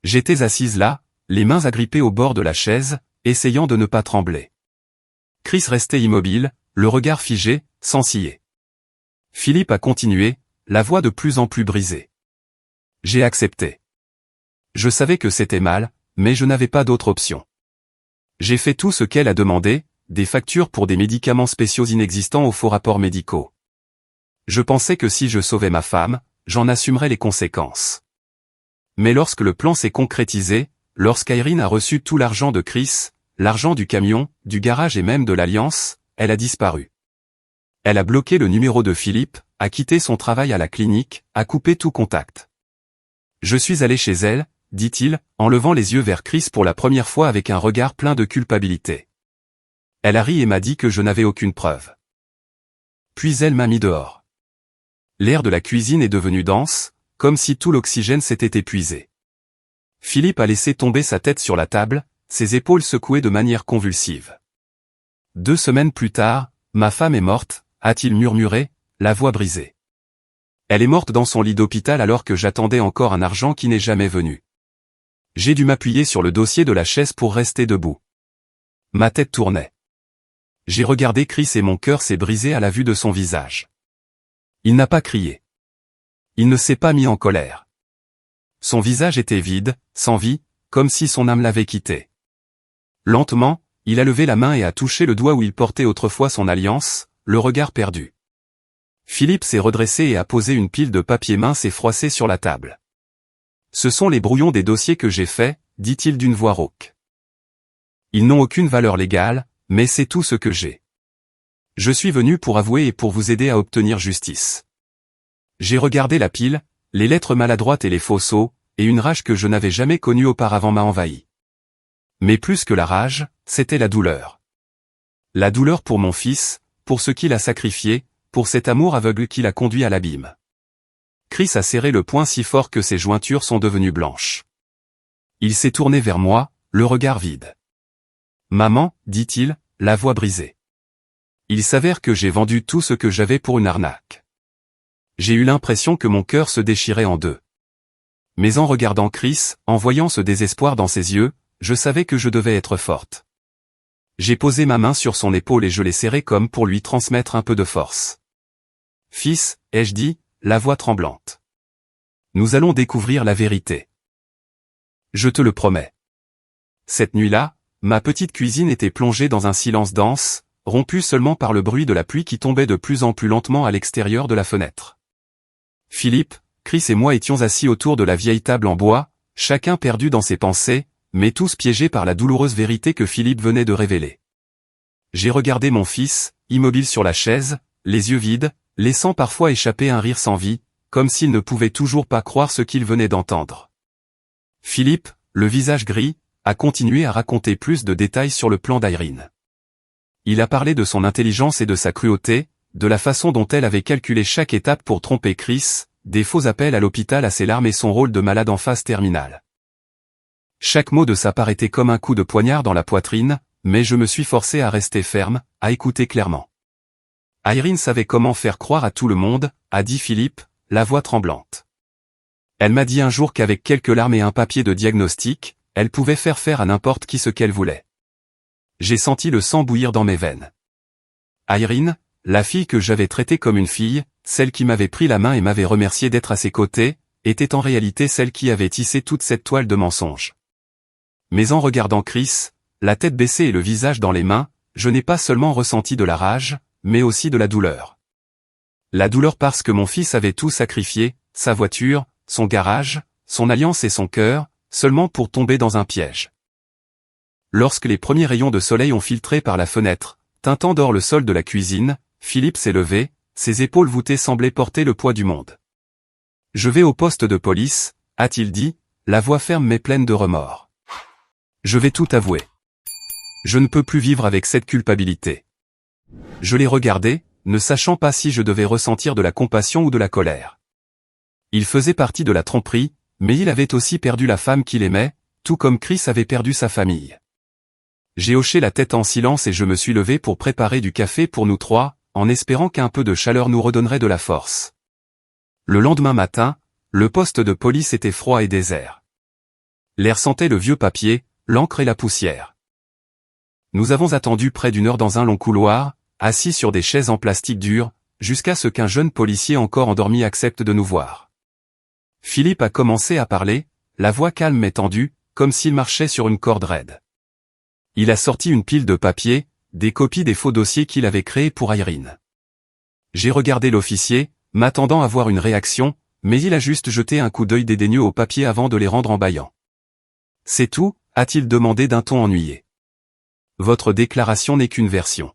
S1: J'étais assise là, les mains agrippées au bord de la chaise, essayant de ne pas trembler. Chris restait immobile, le regard figé, sans ciller. Philippe a continué, la voix de plus en plus brisée. J'ai accepté. Je savais que c'était mal, mais je n'avais pas d'autre option. J'ai fait tout ce qu'elle a demandé, des factures pour des médicaments spéciaux inexistants aux faux rapports médicaux. Je pensais que si je sauvais ma femme, j'en assumerais les conséquences. Mais lorsque le plan s'est concrétisé, lorsqu'Irene a reçu tout l'argent de Chris, l'argent du camion, du garage et même de l'alliance, elle a disparu. Elle a bloqué le numéro de Philippe, a quitté son travail à la clinique, a coupé tout contact. Je suis allé chez elle, dit-il, en levant les yeux vers Chris pour la première fois avec un regard plein de culpabilité. Elle a ri et m'a dit que je n'avais aucune preuve. Puis elle m'a mis dehors. L'air de la cuisine est devenu dense, comme si tout l'oxygène s'était épuisé. Philippe a laissé tomber sa tête sur la table, ses épaules secouées de manière convulsive. 2 semaines plus tard, ma femme est morte, a-t-il murmuré, la voix brisée. Elle est morte dans son lit d'hôpital alors que j'attendais encore un argent qui n'est jamais venu. J'ai dû m'appuyer sur le dossier de la chaise pour rester debout. Ma tête tournait. J'ai regardé Chris et mon cœur s'est brisé à la vue de son visage. Il n'a pas crié. Il ne s'est pas mis en colère. Son visage était vide, sans vie, comme si son âme l'avait quitté. Lentement, il a levé la main et a touché le doigt où il portait autrefois son alliance, le regard perdu. Philippe s'est redressé et a posé une pile de papier mince et froissé sur la table. Ce sont les brouillons des dossiers que j'ai faits, dit-il d'une voix rauque. Ils n'ont aucune valeur légale, mais c'est tout ce que j'ai. Je suis venu pour avouer et pour vous aider à obtenir justice. J'ai regardé la pile, les lettres maladroites et les fausseaux, et une rage que je n'avais jamais connue auparavant m'a envahi. Mais plus que la rage, c'était la douleur. La douleur pour mon fils, pour ce qu'il a sacrifié, pour cet amour aveugle qui l'a conduit à l'abîme. Chris a serré le poing si fort que ses jointures sont devenues blanches. Il s'est tourné vers moi, le regard vide. Maman, dit-il, la voix brisée. Il s'avère que j'ai vendu tout ce que j'avais pour une arnaque. J'ai eu l'impression que mon cœur se déchirait en deux. Mais en regardant Chris, en voyant ce désespoir dans ses yeux, je savais que je devais être forte. J'ai posé ma main sur son épaule et je l'ai serré comme pour lui transmettre un peu de force. Fils, ai-je dit, la voix tremblante. Nous allons découvrir la vérité. Je te le promets. Cette nuit-là, ma petite cuisine était plongée dans un silence dense, rompu seulement par le bruit de la pluie qui tombait de plus en plus lentement à l'extérieur de la fenêtre. Philippe, Chris et moi étions assis autour de la vieille table en bois, chacun perdu dans ses pensées, mais tous piégés par la douloureuse vérité que Philippe venait de révéler. J'ai regardé mon fils, immobile sur la chaise, les yeux vides, laissant parfois échapper un rire sans vie, comme s'il ne pouvait toujours pas croire ce qu'il venait d'entendre. Philippe, le visage gris, a continué à raconter plus de détails sur le plan d'Irene. Il a parlé de son intelligence et de sa cruauté, de la façon dont elle avait calculé chaque étape pour tromper Chris, des faux appels à l'hôpital à ses larmes et son rôle de malade en phase terminale. Chaque mot de sa part était comme un coup de poignard dans la poitrine, mais je me suis forcé à rester ferme, à écouter clairement. Irene savait comment faire croire à tout le monde, a dit Philippe, la voix tremblante. Elle m'a dit un jour qu'avec quelques larmes et un papier de diagnostic, elle pouvait faire à n'importe qui ce qu'elle voulait. J'ai senti le sang bouillir dans mes veines. Irene, la fille que j'avais traitée comme une fille, celle qui m'avait pris la main et m'avait remercié d'être à ses côtés, était en réalité celle qui avait tissé toute cette toile de mensonges. Mais en regardant Chris, la tête baissée et le visage dans les mains, je n'ai pas seulement ressenti de la rage, mais aussi de la douleur. La douleur parce que mon fils avait tout sacrifié, sa voiture, son garage, son alliance et son cœur, seulement pour tomber dans un piège. Lorsque les premiers rayons de soleil ont filtré par la fenêtre, teintant d'or le sol de la cuisine, Philippe s'est levé, ses épaules voûtées semblaient porter le poids du monde. Je vais au poste de police, a-t-il dit, la voix ferme mais pleine de remords. Je vais tout avouer. Je ne peux plus vivre avec cette culpabilité. Je l'ai regardé, ne sachant pas si je devais ressentir de la compassion ou de la colère. Il faisait partie de la tromperie, mais il avait aussi perdu la femme qu'il aimait, tout comme Chris avait perdu sa famille. J'ai hoché la tête en silence et je me suis levé pour préparer du café pour nous trois, en espérant qu'un peu de chaleur nous redonnerait de la force. Le lendemain matin, le poste de police était froid et désert. L'air sentait le vieux papier, l'encre et la poussière. Nous avons attendu près d'une heure dans un long couloir, assis sur des chaises en plastique dur, jusqu'à ce qu'un jeune policier encore endormi accepte de nous voir. Philippe a commencé à parler, la voix calme mais tendue, comme s'il marchait sur une corde raide. Il a sorti une pile de papiers, des copies des faux dossiers qu'il avait créés pour Irene. J'ai regardé l'officier, m'attendant à voir une réaction, mais il a juste jeté un coup d'œil dédaigneux aux papiers avant de les rendre en bâillant. « C'est tout ?» a-t-il demandé d'un ton ennuyé. « Votre déclaration n'est qu'une version.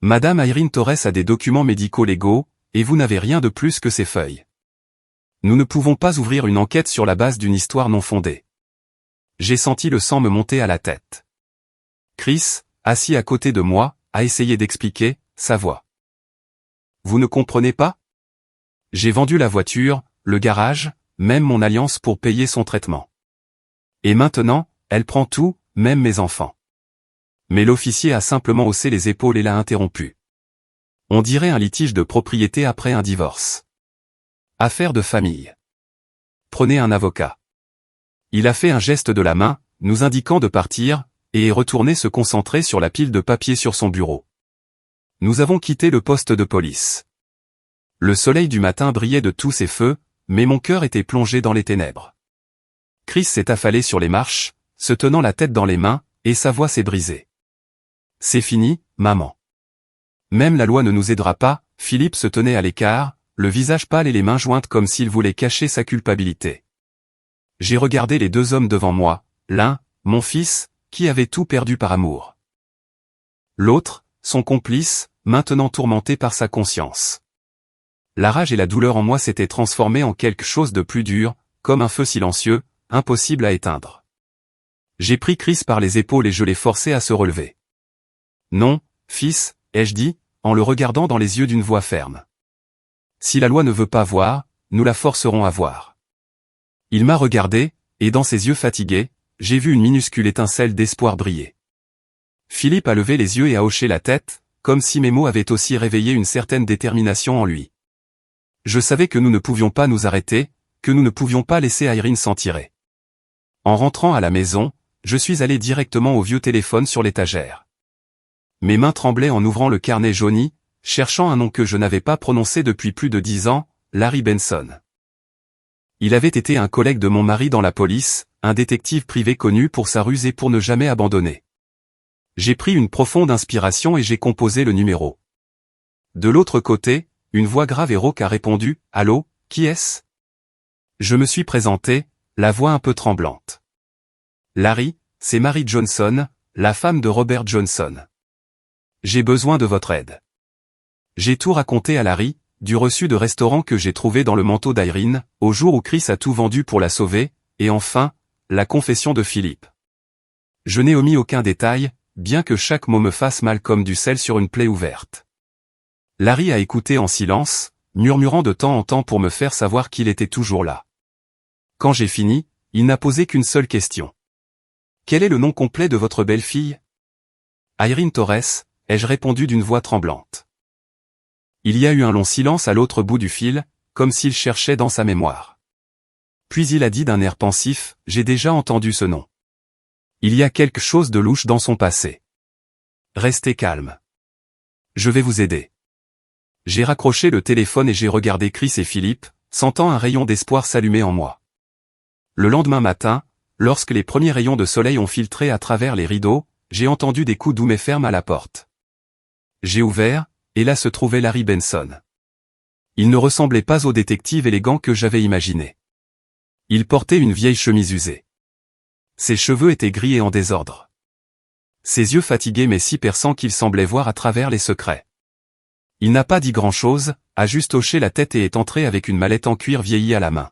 S1: Madame Irene Torres a des documents médicaux légaux, et vous n'avez rien de plus que ces feuilles. Nous ne pouvons pas ouvrir une enquête sur la base d'une histoire non fondée. » J'ai senti le sang me monter à la tête. Chris, assis à côté de moi, a essayé d'expliquer, sa voix. « Vous ne comprenez pas ? J'ai vendu la voiture, le garage, même mon alliance pour payer son traitement. Et maintenant, elle prend tout, même mes enfants. » Mais l'officier a simplement haussé les épaules et l'a interrompu. On dirait un litige de propriété après un divorce. Affaire de famille. Prenez un avocat. Il a fait un geste de la main, nous indiquant de partir, et est retourné se concentrer sur la pile de papier sur son bureau. Nous avons quitté le poste de police. Le soleil du matin brillait de tous ses feux, mais mon cœur était plongé dans les ténèbres. Chris s'est affalé sur les marches, se tenant la tête dans les mains, et sa voix s'est brisée. « C'est fini, maman. Même la loi ne nous aidera pas. » Philippe se tenait à l'écart, le visage pâle et les mains jointes comme s'il voulait cacher sa culpabilité. J'ai regardé les deux hommes devant moi, l'un, mon fils, qui avait tout perdu par amour. L'autre, son complice, maintenant tourmenté par sa conscience. La rage et la douleur en moi s'étaient transformées en quelque chose de plus dur, comme un feu silencieux, impossible à éteindre. J'ai pris Chris par les épaules et je l'ai forcé à se relever. « Non, fils, » ai-je dit, en le regardant dans les yeux d'une voix ferme. « Si la loi ne veut pas voir, nous la forcerons à voir. » Il m'a regardé, et dans ses yeux fatigués, j'ai vu une minuscule étincelle d'espoir briller. Philippe a levé les yeux et a hoché la tête, comme si mes mots avaient aussi réveillé une certaine détermination en lui. Je savais que nous ne pouvions pas nous arrêter, que nous ne pouvions pas laisser Irene s'en tirer. En rentrant à la maison, je suis allé directement au vieux téléphone sur l'étagère. Mes mains tremblaient en ouvrant le carnet jauni, cherchant un nom que je n'avais pas prononcé depuis plus de 10 ans, Larry Benson. Il avait été un collègue de mon mari dans la police, un détective privé connu pour sa ruse et pour ne jamais abandonner. J'ai pris une profonde inspiration et j'ai composé le numéro. De l'autre côté, une voix grave et rauque a répondu « Allô, qui est-ce » Je me suis présenté, la voix un peu tremblante. « Larry, c'est Mary Johnson, la femme de Robert Johnson. J'ai besoin de votre aide. » J'ai tout raconté à Larry, du reçu de restaurant que j'ai trouvé dans le manteau d'Irene, au jour où Chris a tout vendu pour la sauver, et enfin, la confession de Philippe. Je n'ai omis aucun détail, bien que chaque mot me fasse mal comme du sel sur une plaie ouverte. Larry a écouté en silence, murmurant de temps en temps pour me faire savoir qu'il était toujours là. Quand j'ai fini, il n'a posé qu'une seule question. « Quel est le nom complet de votre belle-fille » ? « Irene Torres », ai-je répondu d'une voix tremblante. Il y a eu un long silence à l'autre bout du fil, comme s'il cherchait dans sa mémoire. Puis il a dit d'un air pensif, « J'ai déjà entendu ce nom. Il y a quelque chose de louche dans son passé. Restez calme. Je vais vous aider. » J'ai raccroché le téléphone et j'ai regardé Chris et Philippe, sentant un rayon d'espoir s'allumer en moi. Le lendemain matin, lorsque les premiers rayons de soleil ont filtré à travers les rideaux, j'ai entendu des coups doux mais fermes à la porte. J'ai ouvert, et là se trouvait Larry Benson. Il ne ressemblait pas au détective élégant que j'avais imaginé. Il portait une vieille chemise usée. Ses cheveux étaient gris et en désordre. Ses yeux fatigués mais si perçants qu'il semblait voir à travers les secrets. Il n'a pas dit grand-chose, a juste hoché la tête et est entré avec une mallette en cuir vieillie à la main.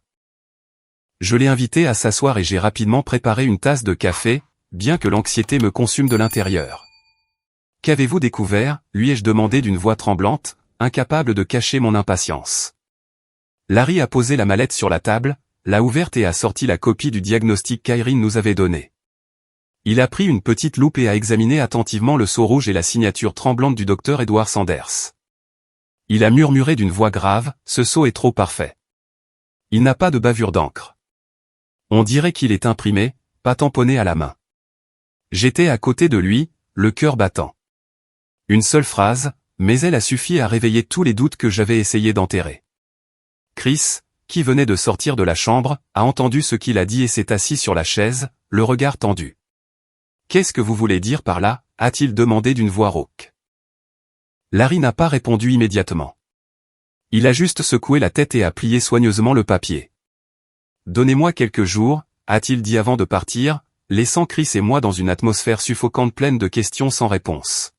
S1: Je l'ai invité à s'asseoir et j'ai rapidement préparé une tasse de café, bien que l'anxiété me consume de l'intérieur. « Qu'avez-vous découvert ?» lui ai-je demandé d'une voix tremblante, incapable de cacher mon impatience. Larry a posé la mallette sur la table, l'a ouverte et a sorti la copie du diagnostic qu'Irene nous avait donné. Il a pris une petite loupe et a examiné attentivement le sceau rouge et la signature tremblante du docteur Edward Sanders. Il a murmuré d'une voix grave, « Ce sceau est trop parfait. Il n'a pas de bavure d'encre. On dirait qu'il est imprimé, pas tamponné à la main. » J'étais à côté de lui, le cœur battant. Une seule phrase, mais elle a suffi à réveiller tous les doutes que j'avais essayé d'enterrer. Chris, qui venait de sortir de la chambre, a entendu ce qu'il a dit et s'est assis sur la chaise, le regard tendu. « Qu'est-ce que vous voulez dire par là ?» a-t-il demandé d'une voix rauque. Larry n'a pas répondu immédiatement. Il a juste secoué la tête et a plié soigneusement le papier. « Donnez-moi quelques jours », a-t-il dit avant de partir, laissant Chris et moi dans une atmosphère suffocante pleine de questions sans réponse.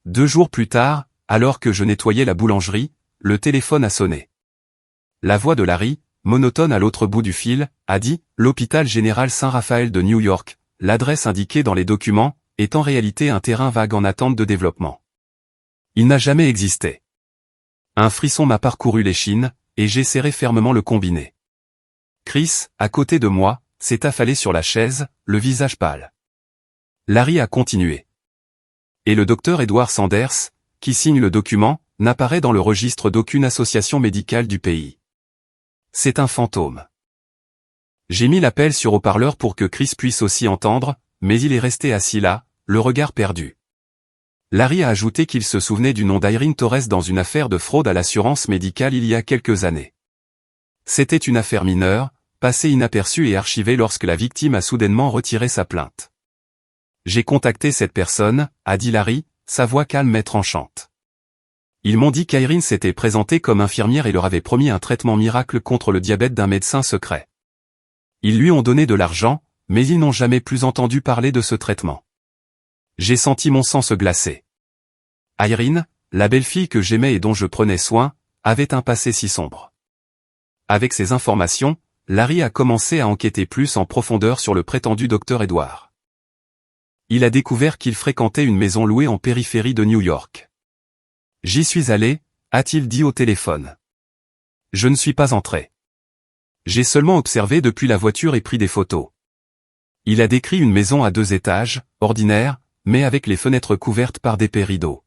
S1: 2 jours plus tard, alors que je nettoyais la boulangerie, le téléphone a sonné. La voix de Larry, monotone à l'autre bout du fil, a dit « L'hôpital général Saint-Raphaël de New York », l'adresse indiquée dans les documents, est en réalité un terrain vague en attente de développement. Il n'a jamais existé. Un frisson m'a parcouru l'échine, et j'ai serré fermement le combiné. Chris, à côté de moi, s'est affalé sur la chaise, le visage pâle. Larry a continué. Et le docteur Edward Sanders, qui signe le document, n'apparaît dans le registre d'aucune association médicale du pays. C'est un fantôme. J'ai mis l'appel sur haut-parleur pour que Chris puisse aussi entendre, mais il est resté assis là, le regard perdu. Larry a ajouté qu'il se souvenait du nom d'Irene Torres dans une affaire de fraude à l'assurance médicale il y a quelques années. C'était une affaire mineure, passée inaperçue et archivée lorsque la victime a soudainement retiré sa plainte. J'ai contacté cette personne, a dit Larry, sa voix calme mais tranchante. Ils m'ont dit qu'Irene s'était présentée comme infirmière et leur avait promis un traitement miracle contre le diabète d'un médecin secret. Ils lui ont donné de l'argent, mais ils n'ont jamais plus entendu parler de ce traitement. J'ai senti mon sang se glacer. Irene, la belle-fille que j'aimais et dont je prenais soin, avait un passé si sombre. Avec ces informations, Larry a commencé à enquêter plus en profondeur sur le prétendu docteur Edward. Il a découvert qu'il fréquentait une maison louée en périphérie de New York. « J'y suis allé », a-t-il dit au téléphone. « Je ne suis pas entré. J'ai seulement observé depuis la voiture et pris des photos. » Il a décrit une maison à 2 étages, ordinaire, mais avec les fenêtres couvertes par d'épais rideaux.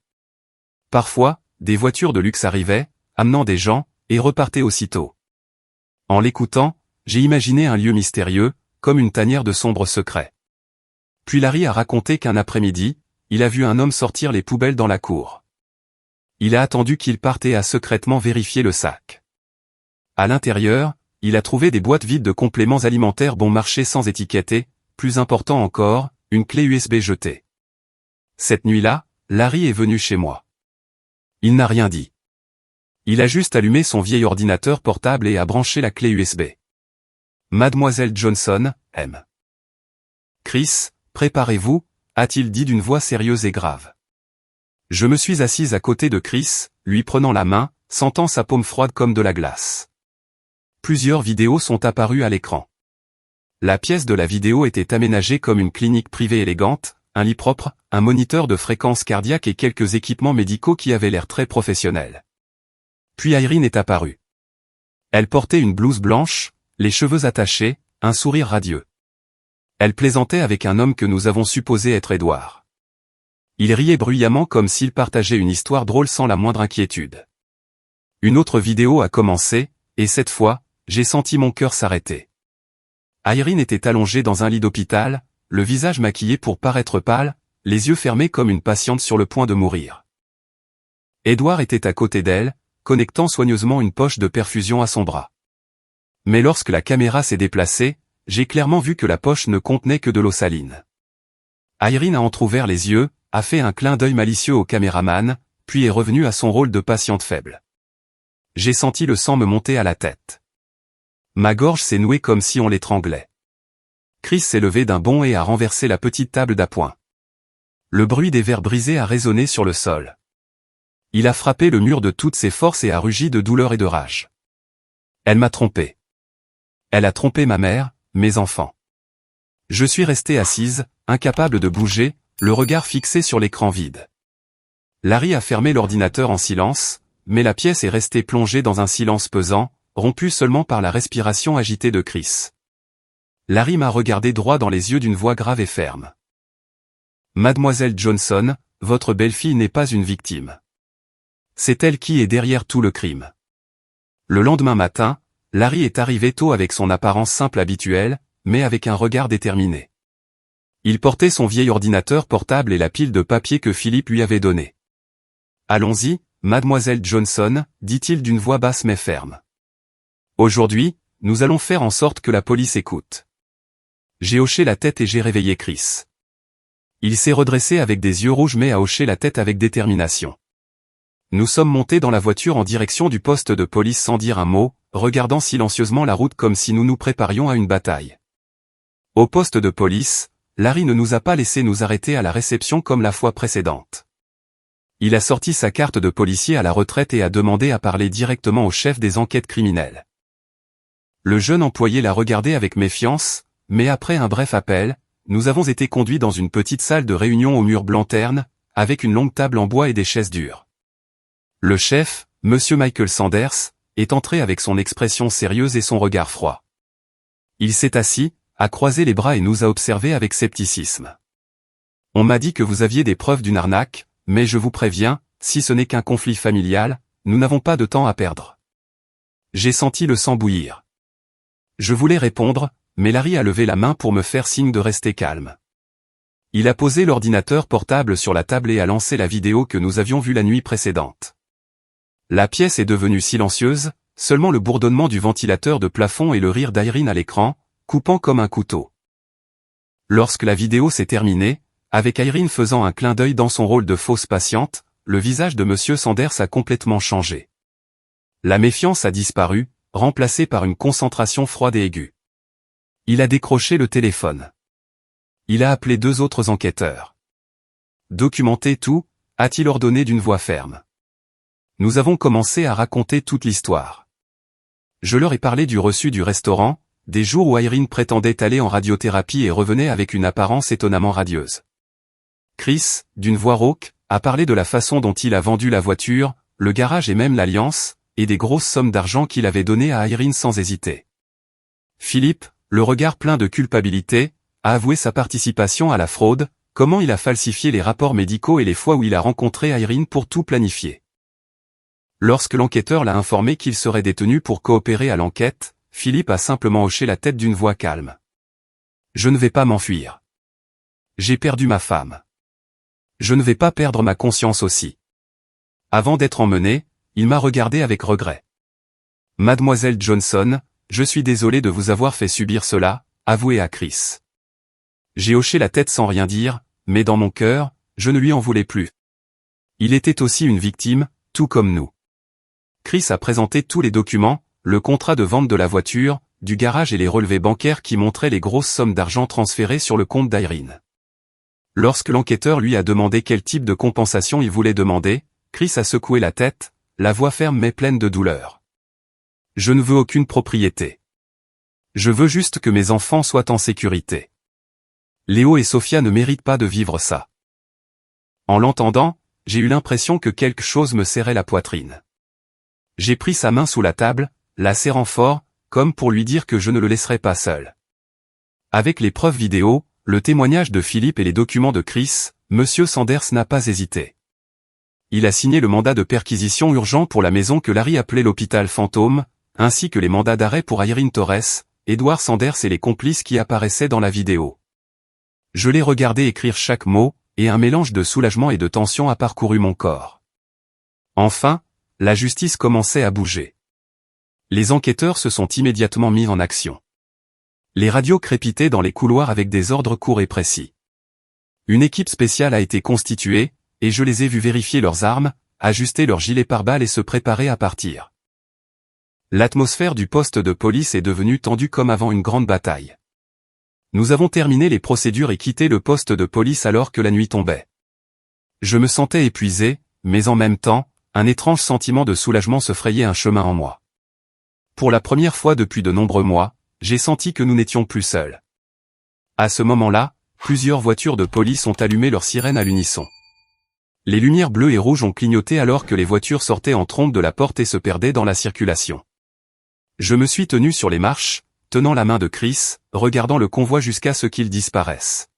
S1: Parfois, des voitures de luxe arrivaient, amenant des gens, et repartaient aussitôt. En l'écoutant, j'ai imaginé un lieu mystérieux, comme une tanière de sombres secrets. Puis Larry a raconté qu'un après-midi, il a vu un homme sortir les poubelles dans la cour. Il a attendu qu'il parte et a secrètement vérifié le sac. À l'intérieur, il a trouvé des boîtes vides de compléments alimentaires bon marché sans étiquette et, plus important encore, une clé USB jetée. Cette nuit-là, Larry est venu chez moi. Il n'a rien dit. Il a juste allumé son vieil ordinateur portable et a branché la clé USB. Mademoiselle Johnson, M. Chris, préparez-vous, a-t-il dit d'une voix sérieuse et grave. Je me suis assise à côté de Chris, lui prenant la main, sentant sa paume froide comme de la glace. Plusieurs vidéos sont apparues à l'écran. La pièce de la vidéo était aménagée comme une clinique privée élégante, un lit propre, un moniteur de fréquence cardiaque et quelques équipements médicaux qui avaient l'air très professionnels. Puis Irene est apparue. Elle portait une blouse blanche, les cheveux attachés, un sourire radieux. Elle plaisantait avec un homme que nous avons supposé être Edward. Il riait bruyamment comme s'il partageait une histoire drôle sans la moindre inquiétude. Une autre vidéo a commencé, et cette fois, j'ai senti mon cœur s'arrêter. Irene était allongée dans un lit d'hôpital, le visage maquillé pour paraître pâle, les yeux fermés comme une patiente sur le point de mourir. Edward était à côté d'elle, connectant soigneusement une poche de perfusion à son bras. Mais lorsque la caméra s'est déplacée, j'ai clairement vu que la poche ne contenait que de l'eau saline. Irene a entrouvert les yeux, a fait un clin d'œil malicieux au caméraman, puis est revenue à son rôle de patiente faible. J'ai senti le sang me monter à la tête. Ma gorge s'est nouée comme si on l'étranglait. Chris s'est levé d'un bond et a renversé la petite table d'appoint. Le bruit des verres brisés a résonné sur le sol. Il a frappé le mur de toutes ses forces et a rugi de douleur et de rage. Elle m'a trompé. Elle a trompé ma mère, mes enfants. Je suis restée assise, incapable de bouger, le regard fixé sur l'écran vide. Larry a fermé l'ordinateur en silence, mais la pièce est restée plongée dans un silence pesant, rompu seulement par la respiration agitée de Chris. Larry m'a regardé droit dans les yeux d'une voix grave et ferme. Mademoiselle Johnson, votre belle-fille n'est pas une victime. C'est elle qui est derrière tout le crime. Le lendemain matin, Larry est arrivé tôt avec son apparence simple habituelle, mais avec un regard déterminé. Il portait son vieil ordinateur portable et la pile de papier que Philippe lui avait donnée. « Allons-y, mademoiselle Johnson, dit-il d'une voix basse mais ferme. Aujourd'hui, nous allons faire en sorte que la police écoute. » J'ai hoché la tête et j'ai réveillé Chris. Il s'est redressé avec des yeux rouges mais a hoché la tête avec détermination. Nous sommes montés dans la voiture en direction du poste de police sans dire un mot, regardant silencieusement la route comme si nous nous préparions à une bataille. Au poste de police, Larry ne nous a pas laissé nous arrêter à la réception comme la fois précédente. Il a sorti sa carte de policier à la retraite et a demandé à parler directement au chef des enquêtes criminelles. Le jeune employé l'a regardé avec méfiance, mais après un bref appel, nous avons été conduits dans une petite salle de réunion au mur blanc terne, avec une longue table en bois et des chaises dures. Le chef, Monsieur Michael Sanders, est entré avec son expression sérieuse et son regard froid. Il s'est assis, a croisé les bras et nous a observés avec scepticisme. On m'a dit que vous aviez des preuves d'une arnaque, mais je vous préviens, si ce n'est qu'un conflit familial, nous n'avons pas de temps à perdre. J'ai senti le sang bouillir. Je voulais répondre, mais Larry a levé la main pour me faire signe de rester calme. Il a posé l'ordinateur portable sur la table et a lancé la vidéo que nous avions vue la nuit précédente. La pièce est devenue silencieuse, seulement le bourdonnement du ventilateur de plafond et le rire d'Irene à l'écran, coupant comme un couteau. Lorsque la vidéo s'est terminée, avec Irene faisant un clin d'œil dans son rôle de fausse patiente, le visage de Monsieur Sanders a complètement changé. La méfiance a disparu, remplacée par une concentration froide et aiguë. Il a décroché le téléphone. Il a appelé 2 autres enquêteurs. Documentez tout, a-t-il ordonné d'une voix ferme. Nous avons commencé à raconter toute l'histoire. Je leur ai parlé du reçu du restaurant, des jours où Irene prétendait aller en radiothérapie et revenait avec une apparence étonnamment radieuse. Chris, d'une voix rauque, a parlé de la façon dont il a vendu la voiture, le garage et même l'alliance, et des grosses sommes d'argent qu'il avait données à Irene sans hésiter. Philippe, le regard plein de culpabilité, a avoué sa participation à la fraude, comment il a falsifié les rapports médicaux et les fois où il a rencontré Irene pour tout planifier. Lorsque l'enquêteur l'a informé qu'il serait détenu pour coopérer à l'enquête, Philippe a simplement hoché la tête d'une voix calme. Je ne vais pas m'enfuir. J'ai perdu ma femme. Je ne vais pas perdre ma conscience aussi. Avant d'être emmené, il m'a regardé avec regret. Mademoiselle Johnson, je suis désolé de vous avoir fait subir cela, avoué à Chris. J'ai hoché la tête sans rien dire, mais dans mon cœur, je ne lui en voulais plus. Il était aussi une victime, tout comme nous. Chris a présenté tous les documents, le contrat de vente de la voiture, du garage et les relevés bancaires qui montraient les grosses sommes d'argent transférées sur le compte d'Irene. Lorsque l'enquêteur lui a demandé quel type de compensation il voulait demander, Chris a secoué la tête, la voix ferme mais pleine de douleur. Je ne veux aucune propriété. Je veux juste que mes enfants soient en sécurité. Léo et Sophia ne méritent pas de vivre ça. En l'entendant, j'ai eu l'impression que quelque chose me serrait la poitrine. J'ai pris sa main sous la table, la serrant fort, comme pour lui dire que je ne le laisserai pas seul. Avec les preuves vidéo, le témoignage de Philippe et les documents de Chris, Monsieur Sanders n'a pas hésité. Il a signé le mandat de perquisition urgent pour la maison que Larry appelait l'hôpital fantôme, ainsi que les mandats d'arrêt pour Irene Torres, Edward Sanders et les complices qui apparaissaient dans la vidéo. Je l'ai regardé écrire chaque mot, et un mélange de soulagement et de tension a parcouru mon corps. Enfin, la justice commençait à bouger. Les enquêteurs se sont immédiatement mis en action. Les radios crépitaient dans les couloirs avec des ordres courts et précis. Une équipe spéciale a été constituée, et je les ai vus vérifier leurs armes, ajuster leurs gilets pare-balles et se préparer à partir. L'atmosphère du poste de police est devenue tendue comme avant une grande bataille. Nous avons terminé les procédures et quitté le poste de police alors que la nuit tombait. Je me sentais épuisé, mais en même temps, un étrange sentiment de soulagement se frayait un chemin en moi. Pour la première fois depuis de nombreux mois, j'ai senti que nous n'étions plus seuls. À ce moment-là, plusieurs voitures de police ont allumé leurs sirènes à l'unisson. Les lumières bleues et rouges ont clignoté alors que les voitures sortaient en trombe de la porte et se perdaient dans la circulation. Je me suis tenu sur les marches, tenant la main de Chris, regardant le convoi jusqu'à ce qu'il disparaisse.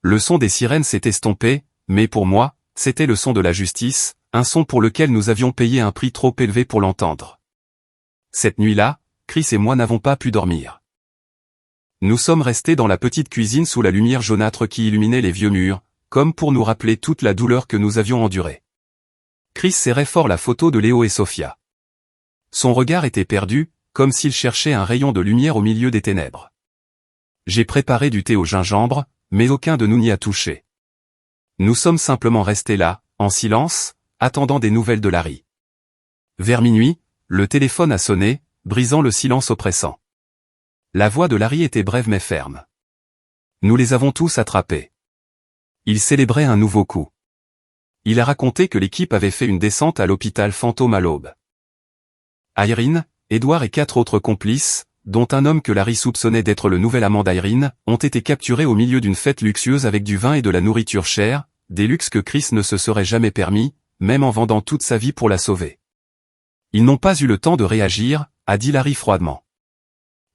S1: Le son des sirènes s'est estompé, mais pour moi, c'était le son de la justice, un son pour lequel nous avions payé un prix trop élevé pour l'entendre. Cette nuit-là, Chris et moi n'avons pas pu dormir. Nous sommes restés dans la petite cuisine sous la lumière jaunâtre qui illuminait les vieux murs, comme pour nous rappeler toute la douleur que nous avions endurée. Chris serrait fort la photo de Léo et Sophia. Son regard était perdu, comme s'il cherchait un rayon de lumière au milieu des ténèbres. J'ai préparé du thé au gingembre, mais aucun de nous n'y a touché. Nous sommes simplement restés là, en silence, attendant des nouvelles de Larry. Vers minuit, le téléphone a sonné, brisant le silence oppressant. La voix de Larry était brève mais ferme. Nous les avons tous attrapés. Il célébrait un nouveau coup. Il a raconté que l'équipe avait fait une descente à l'hôpital fantôme à l'aube. Irene, Edward et 4 autres complices, dont un homme que Larry soupçonnait d'être le nouvel amant d'Irene, ont été capturés au milieu d'une fête luxueuse avec du vin et de la nourriture chère, des luxes que Chris ne se serait jamais permis, même en vendant toute sa vie pour la sauver. Ils n'ont pas eu le temps de réagir, a dit Larry froidement.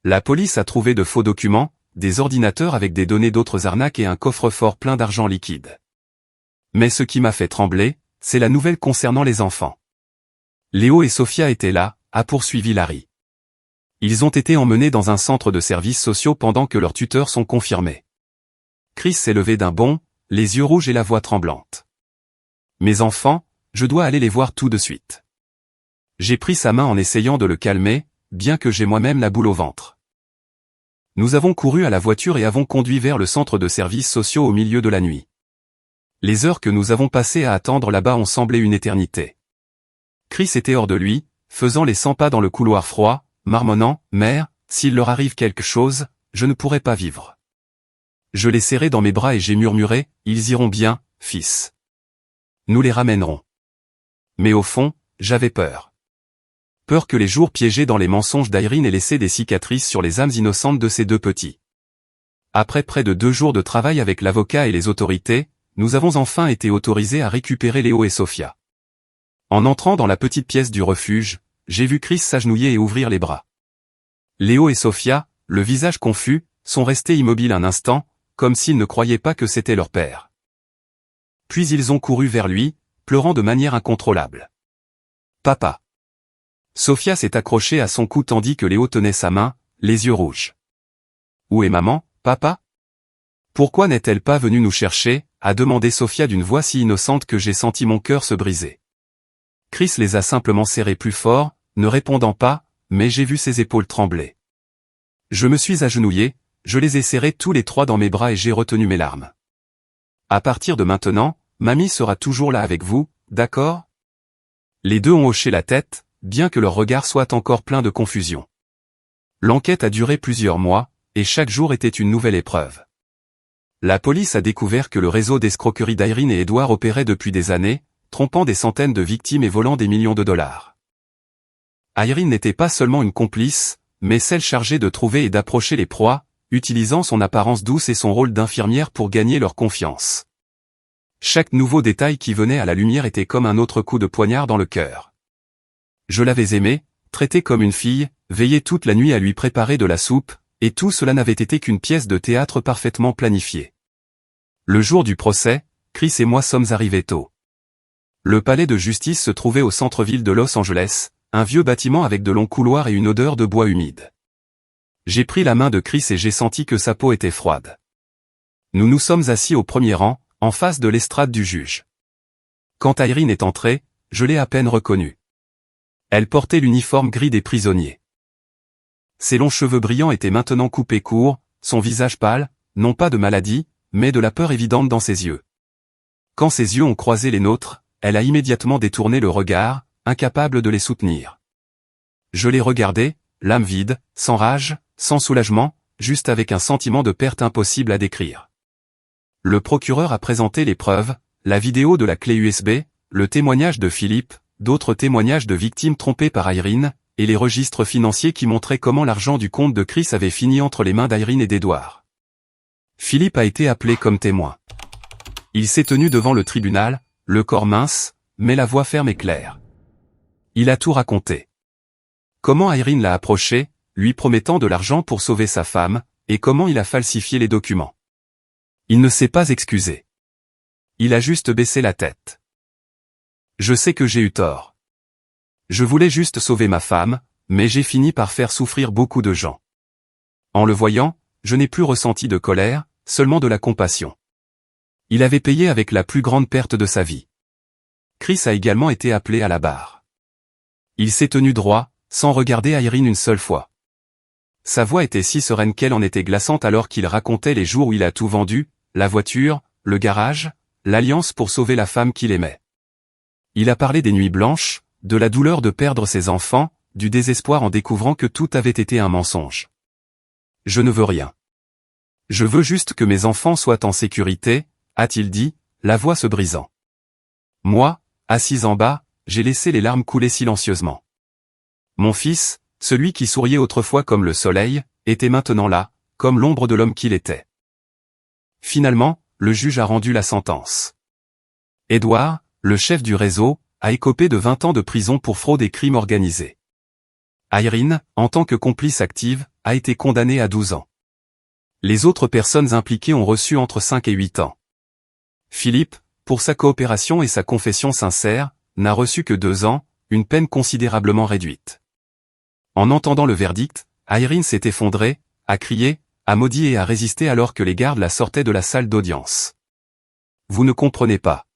S1: La police a trouvé de faux documents, des ordinateurs avec des données d'autres arnaques et un coffre-fort plein d'argent liquide. Mais ce qui m'a fait trembler, c'est la nouvelle concernant les enfants. Léo et Sophia étaient là, a poursuivi Larry. Ils ont été emmenés dans un centre de services sociaux pendant que leurs tuteurs sont confirmés. Chris s'est levé d'un bond, les yeux rouges et la voix tremblante. Mes enfants, je dois aller les voir tout de suite. J'ai pris sa main en essayant de le calmer, bien que j'ai moi-même la boule au ventre. Nous avons couru à la voiture et avons conduit vers le centre de services sociaux au milieu de la nuit. Les heures que nous avons passées à attendre là-bas ont semblé une éternité. Chris était hors de lui, faisant les 100 pas dans le couloir froid, marmonnant, « Mère, s'il leur arrive quelque chose, je ne pourrai pas vivre. » Je l'ai serré dans mes bras et j'ai murmuré, « Ils iront bien, fils. Nous les ramènerons. » Mais au fond, j'avais peur. Peur que les jours piégés dans les mensonges d'Irene aient laissé des cicatrices sur les âmes innocentes de ces 2 petits. Après près de 2 jours de travail avec l'avocat et les autorités, nous avons enfin été autorisés à récupérer Léo et Sophia. En entrant dans la petite pièce du refuge, j'ai vu Chris s'agenouiller et ouvrir les bras. Léo et Sophia, le visage confus, sont restés immobiles un instant, comme s'ils ne croyaient pas que c'était leur père. Puis ils ont couru vers lui, pleurant de manière incontrôlable. « Papa !» Sophia s'est accrochée à son cou tandis que Léo tenait sa main, les yeux rouges. « Où est maman, papa ? Pourquoi n'est-elle pas venue nous chercher ?» a demandé Sophia d'une voix si innocente que j'ai senti mon cœur se briser. Chris les a simplement serrés plus fort, ne répondant pas, mais j'ai vu ses épaules trembler. Je me suis agenouillé, je les ai serrés tous les 3 dans mes bras et j'ai retenu mes larmes. À partir de maintenant, mamie sera toujours là avec vous, d'accord ? Les 2 ont hoché la tête, bien que leur regard soit encore plein de confusion. L'enquête a duré plusieurs mois, et chaque jour était une nouvelle épreuve. La police a découvert que le réseau d'escroquerie d'Irene et Edward opérait depuis des années, trompant des centaines de victimes et volant des millions de dollars. Irene n'était pas seulement une complice, mais celle chargée de trouver et d'approcher les proies, utilisant son apparence douce et son rôle d'infirmière pour gagner leur confiance. Chaque nouveau détail qui venait à la lumière était comme un autre coup de poignard dans le cœur. Je l'avais aimée, traitée comme une fille, veillé toute la nuit à lui préparer de la soupe, et tout cela n'avait été qu'une pièce de théâtre parfaitement planifiée. Le jour du procès, Chris et moi sommes arrivés tôt. Le palais de justice se trouvait au centre-ville de Los Angeles, un vieux bâtiment avec de longs couloirs et une odeur de bois humide. J'ai pris la main de Chris et j'ai senti que sa peau était froide. Nous nous sommes assis au premier rang, en face de l'estrade du juge. Quand Irene est entrée, je l'ai à peine reconnue. Elle portait l'uniforme gris des prisonniers. Ses longs cheveux brillants étaient maintenant coupés courts, son visage pâle, non pas de maladie, mais de la peur évidente dans ses yeux. Quand ses yeux ont croisé les nôtres, elle a immédiatement détourné le regard, incapable de les soutenir. Je l'ai regardée, l'âme vide, sans rage, sans soulagement, juste avec un sentiment de perte impossible à décrire. Le procureur a présenté les preuves, la vidéo de la clé USB, le témoignage de Philippe, d'autres témoignages de victimes trompées par Irene, et les registres financiers qui montraient comment l'argent du compte de Chris avait fini entre les mains d'Irene et d'Edward. Philippe a été appelé comme témoin. Il s'est tenu devant le tribunal, le corps mince, mais la voix ferme et claire. Il a tout raconté. Comment Irene l'a approché, lui promettant de l'argent pour sauver sa femme, et comment il a falsifié les documents. Il ne s'est pas excusé. Il a juste baissé la tête. Je sais que j'ai eu tort. Je voulais juste sauver ma femme, mais j'ai fini par faire souffrir beaucoup de gens. En le voyant, je n'ai plus ressenti de colère, seulement de la compassion. Il avait payé avec la plus grande perte de sa vie. Chris a également été appelé à la barre. Il s'est tenu droit, sans regarder Irene une seule fois. Sa voix était si sereine qu'elle en était glaçante alors qu'il racontait les jours où il a tout vendu, la voiture, le garage, l'alliance pour sauver la femme qu'il aimait. Il a parlé des nuits blanches, de la douleur de perdre ses enfants, du désespoir en découvrant que tout avait été un mensonge. Je ne veux rien. Je veux juste que mes enfants soient en sécurité, a-t-il dit, la voix se brisant. Moi, assis en bas, j'ai laissé les larmes couler silencieusement. Mon fils, celui qui souriait autrefois comme le soleil, était maintenant là, comme l'ombre de l'homme qu'il était. Finalement, le juge a rendu la sentence. Edward, le chef du réseau, a écopé de 20 ans de prison pour fraude et crimes organisés. Irene, en tant que complice active, a été condamnée à 12 ans. Les autres personnes impliquées ont reçu entre 5 et 8 ans. Philippe, pour sa coopération et sa confession sincère, n'a reçu que 2 ans, une peine considérablement réduite. En entendant le verdict, Irene s'est effondrée, a crié, a maudit et a résisté alors que les gardes la sortaient de la salle d'audience. « Vous ne comprenez pas.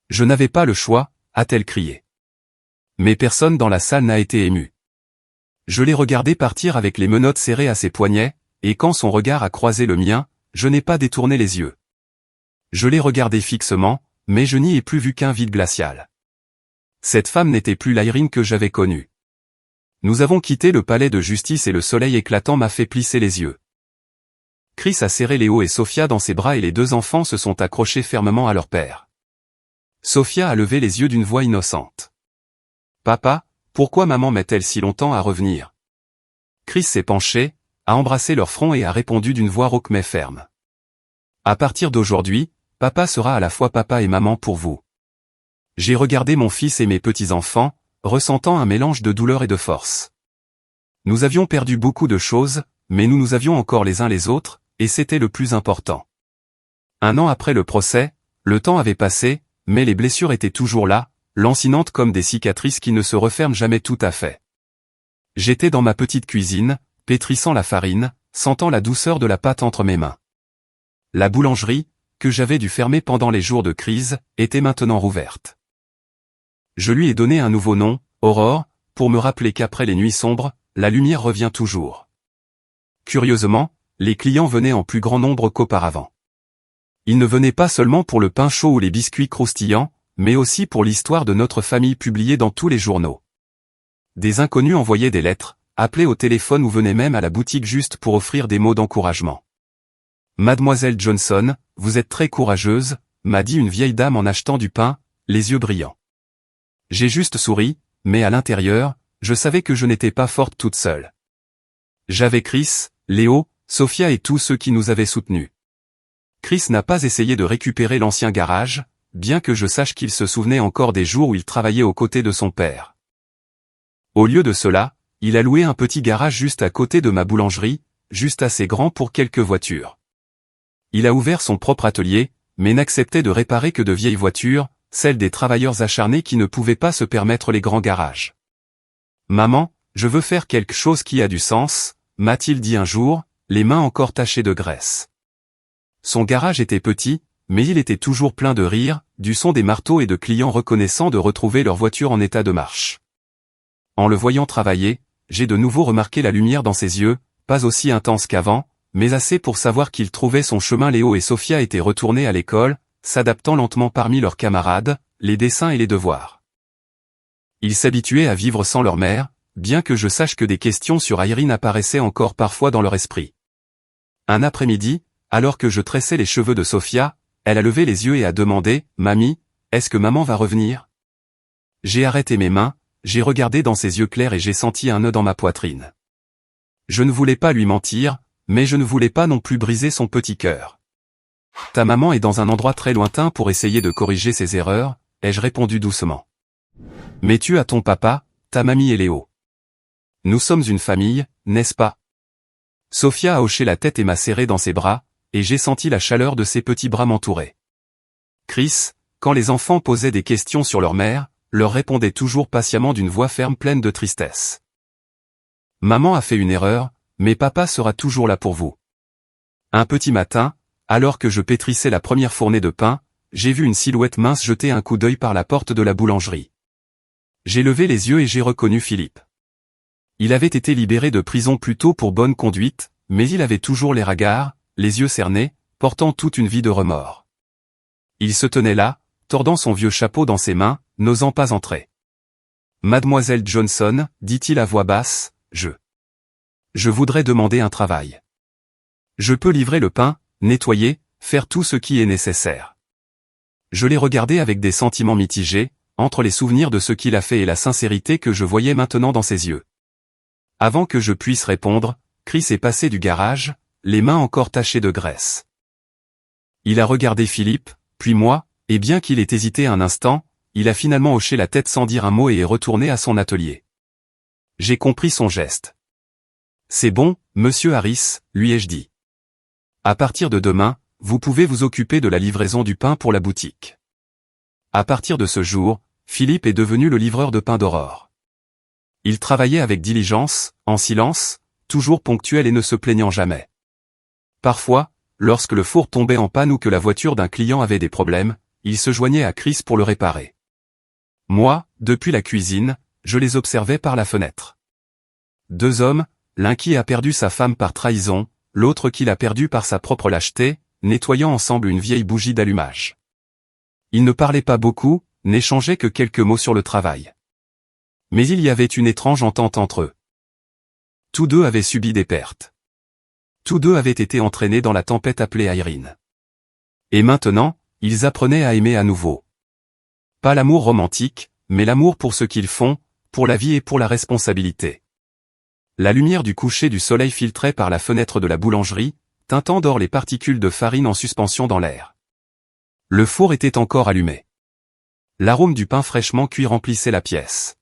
S1: Je n'avais pas le choix », a-t-elle crié. Mais personne dans la salle n'a été ému. Je l'ai regardé partir avec les menottes serrées à ses poignets, et quand son regard a croisé le mien, je n'ai pas détourné les yeux. Je l'ai regardé fixement, mais je n'y ai plus vu qu'un vide glacial. Cette femme n'était plus l'Irene que j'avais connue. Nous avons quitté le palais de justice et le soleil éclatant m'a fait plisser les yeux. Chris a serré Léo et Sophia dans ses bras et les 2 enfants se sont accrochés fermement à leur père. Sophia a levé les yeux d'une voix innocente. « Papa, pourquoi maman met-elle si longtemps à revenir ?» Chris s'est penché, a embrassé leur front et a répondu d'une voix rauque mais ferme. « À partir d'aujourd'hui, papa sera à la fois papa et maman pour vous. » J'ai regardé mon fils et mes petits-enfants, ressentant un mélange de douleur et de force. Nous avions perdu beaucoup de choses, mais nous avions encore les uns les autres, et c'était le plus important. 1 an après le procès, le temps avait passé, mais les blessures étaient toujours là, lancinantes comme des cicatrices qui ne se referment jamais tout à fait. J'étais dans ma petite cuisine, pétrissant la farine, sentant la douceur de la pâte entre mes mains. La boulangerie, que j'avais dû fermer pendant les jours de crise, était maintenant rouverte. Je lui ai donné un nouveau nom, Aurore, pour me rappeler qu'après les nuits sombres, la lumière revient toujours. Curieusement, les clients venaient en plus grand nombre qu'auparavant. Ils ne venaient pas seulement pour le pain chaud ou les biscuits croustillants, mais aussi pour l'histoire de notre famille publiée dans tous les journaux. Des inconnus envoyaient des lettres, appelaient au téléphone ou venaient même à la boutique juste pour offrir des mots d'encouragement. « Mademoiselle Johnson, vous êtes très courageuse », m'a dit une vieille dame en achetant du pain, les yeux brillants. J'ai juste souri, mais à l'intérieur, je savais que je n'étais pas forte toute seule. J'avais Chris, Léo, Sophia et tous ceux qui nous avaient soutenus. Chris n'a pas essayé de récupérer l'ancien garage, bien que je sache qu'il se souvenait encore des jours où il travaillait aux côtés de son père. Au lieu de cela, il a loué un petit garage juste à côté de ma boulangerie, juste assez grand pour quelques voitures. Il a ouvert son propre atelier, mais n'acceptait de réparer que de vieilles voitures, celles des travailleurs acharnés qui ne pouvaient pas se permettre les grands garages. « Maman, je veux faire quelque chose qui a du sens », m'a-t-il dit un jour, les mains encore tachées de graisse. Son garage était petit, mais il était toujours plein de rire, du son des marteaux et de clients reconnaissants de retrouver leur voiture en état de marche. En le voyant travailler, j'ai de nouveau remarqué la lumière dans ses yeux, pas aussi intense qu'avant, mais assez pour savoir qu'il trouvait son chemin. Léo et Sophia étaient retournés à l'école, s'adaptant lentement parmi leurs camarades, les dessins et les devoirs. Ils s'habituaient à vivre sans leur mère, bien que je sache que des questions sur Irene apparaissaient encore parfois dans leur esprit. Un après-midi, alors que je tressais les cheveux de Sophia, elle a levé les yeux et a demandé « Mamie, est-ce que maman va revenir ?» J'ai arrêté mes mains, j'ai regardé dans ses yeux clairs et j'ai senti un nœud dans ma poitrine. Je ne voulais pas lui mentir, mais je ne voulais pas non plus briser son petit cœur. Ta maman est dans un endroit très lointain pour essayer de corriger ses erreurs, ai-je répondu doucement. Mais tu as ton papa, ta mamie et Léo. Nous sommes une famille, n'est-ce pas? Sophia a hoché la tête et m'a serré dans ses bras, et j'ai senti la chaleur de ses petits bras m'entourer. Chris, quand les enfants posaient des questions sur leur mère, leur répondait toujours patiemment d'une voix ferme pleine de tristesse. Maman a fait une erreur, mais papa sera toujours là pour vous. Un petit matin, alors que je pétrissais la première fournée de pain, j'ai vu une silhouette mince jeter un coup d'œil par la porte de la boulangerie. J'ai levé les yeux et j'ai reconnu Philippe. Il avait été libéré de prison plus tôt pour bonne conduite, mais il avait toujours les ragards, les yeux cernés, portant toute une vie de remords. Il se tenait là, tordant son vieux chapeau dans ses mains, n'osant pas entrer. « Mademoiselle Johnson, dit-il à voix basse, je voudrais demander un travail. Je peux livrer le pain, nettoyer, faire tout ce qui est nécessaire. » Je l'ai regardé avec des sentiments mitigés, entre les souvenirs de ce qu'il a fait et la sincérité que je voyais maintenant dans ses yeux. Avant que je puisse répondre, Chris est passé du garage, les mains encore tachées de graisse. Il a regardé Philippe, puis moi, et bien qu'il ait hésité un instant, il a finalement hoché la tête sans dire un mot et est retourné à son atelier. J'ai compris son geste. C'est bon, monsieur Harris, lui ai-je dit. À partir de demain, vous pouvez vous occuper de la livraison du pain pour la boutique. À partir de ce jour, Philippe est devenu le livreur de pain d'Aurore. Il travaillait avec diligence, en silence, toujours ponctuel et ne se plaignant jamais. Parfois, lorsque le four tombait en panne ou que la voiture d'un client avait des problèmes, il se joignait à Chris pour le réparer. Moi, depuis la cuisine, je les observais par la fenêtre. Deux hommes, l'un qui a perdu sa femme par trahison, l'autre qui l'a perdue par sa propre lâcheté, nettoyant ensemble une vieille bougie d'allumage. Ils ne parlaient pas beaucoup, n'échangeaient que quelques mots sur le travail. Mais il y avait une étrange entente entre eux. Tous deux avaient subi des pertes. Tous deux avaient été entraînés dans la tempête appelée Irene. Et maintenant, ils apprenaient à aimer à nouveau. Pas l'amour romantique, mais l'amour pour ce qu'ils font, pour la vie et pour la responsabilité. La lumière du coucher du soleil filtrait par la fenêtre de la boulangerie, teintant d'or les particules de farine en suspension dans l'air. Le four était encore allumé. L'arôme du pain fraîchement cuit remplissait la pièce.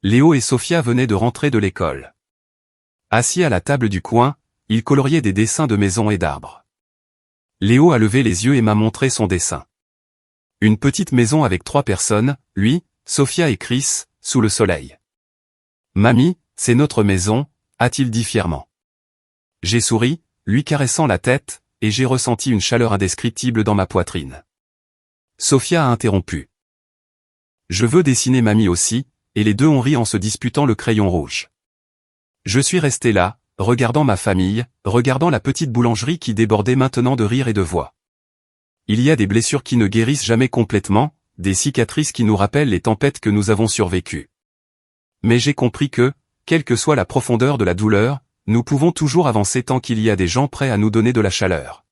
S1: Léo et Sophia venaient de rentrer de l'école. Assis à la table du coin, ils coloriaient des dessins de maisons et d'arbres. Léo a levé les yeux et m'a montré son dessin. Une petite maison avec 3 personnes, lui, Sophia et Chris, sous le soleil. « Mamie, c'est notre maison », a-t-il dit fièrement. J'ai souri, lui caressant la tête, et j'ai ressenti une chaleur indescriptible dans ma poitrine. Sophia a interrompu. « Je veux dessiner mamie aussi », et les deux ont ri en se disputant le crayon rouge. Je suis resté là, regardant ma famille, regardant la petite boulangerie qui débordait maintenant de rire et de voix. Il y a des blessures qui ne guérissent jamais complètement, des cicatrices qui nous rappellent les tempêtes que nous avons survécues. Mais j'ai compris que, quelle que soit la profondeur de la douleur, nous pouvons toujours avancer tant qu'il y a des gens prêts à nous donner de la chaleur.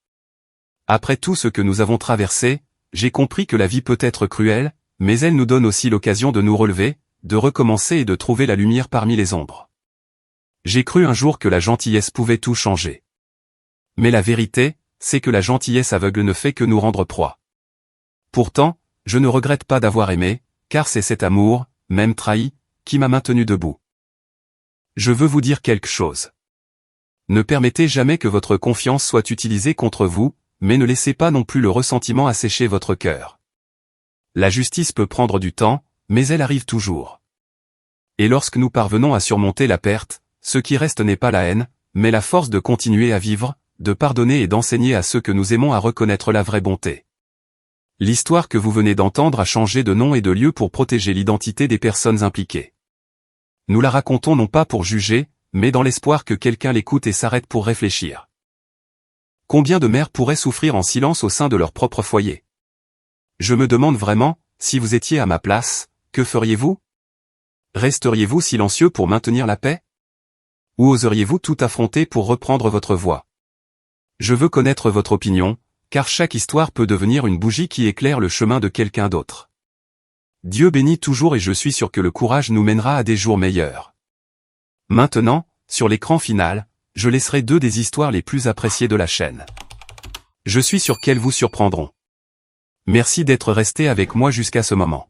S1: Après tout ce que nous avons traversé, j'ai compris que la vie peut être cruelle, mais elle nous donne aussi l'occasion de nous relever, de recommencer et de trouver la lumière parmi les ombres. J'ai cru un jour que la gentillesse pouvait tout changer. Mais la vérité, c'est que la gentillesse aveugle ne fait que nous rendre proie. Pourtant, je ne regrette pas d'avoir aimé, car c'est cet amour, même trahi, qui m'a maintenu debout. Je veux vous dire quelque chose. Ne permettez jamais que votre confiance soit utilisée contre vous, mais ne laissez pas non plus le ressentiment assécher votre cœur. La justice peut prendre du temps, mais elle arrive toujours. Et lorsque nous parvenons à surmonter la perte, ce qui reste n'est pas la haine, mais la force de continuer à vivre, de pardonner et d'enseigner à ceux que nous aimons à reconnaître la vraie bonté. L'histoire que vous venez d'entendre a changé de nom et de lieu pour protéger l'identité des personnes impliquées. Nous la racontons non pas pour juger, mais dans l'espoir que quelqu'un l'écoute et s'arrête pour réfléchir. Combien de mères pourraient souffrir en silence au sein de leur propre foyer? Je me demande vraiment, si vous étiez à ma place, que feriez-vous? Resteriez-vous silencieux pour maintenir la paix? Ou oseriez-vous tout affronter pour reprendre votre voix? Je veux connaître votre opinion, car chaque histoire peut devenir une bougie qui éclaire le chemin de quelqu'un d'autre. Dieu bénit toujours et je suis sûr que le courage nous mènera à des jours meilleurs. Maintenant, sur l'écran final, je laisserai 2 des histoires les plus appréciées de la chaîne. Je suis sûr qu'elles vous surprendront. Merci d'être resté avec moi jusqu'à ce moment.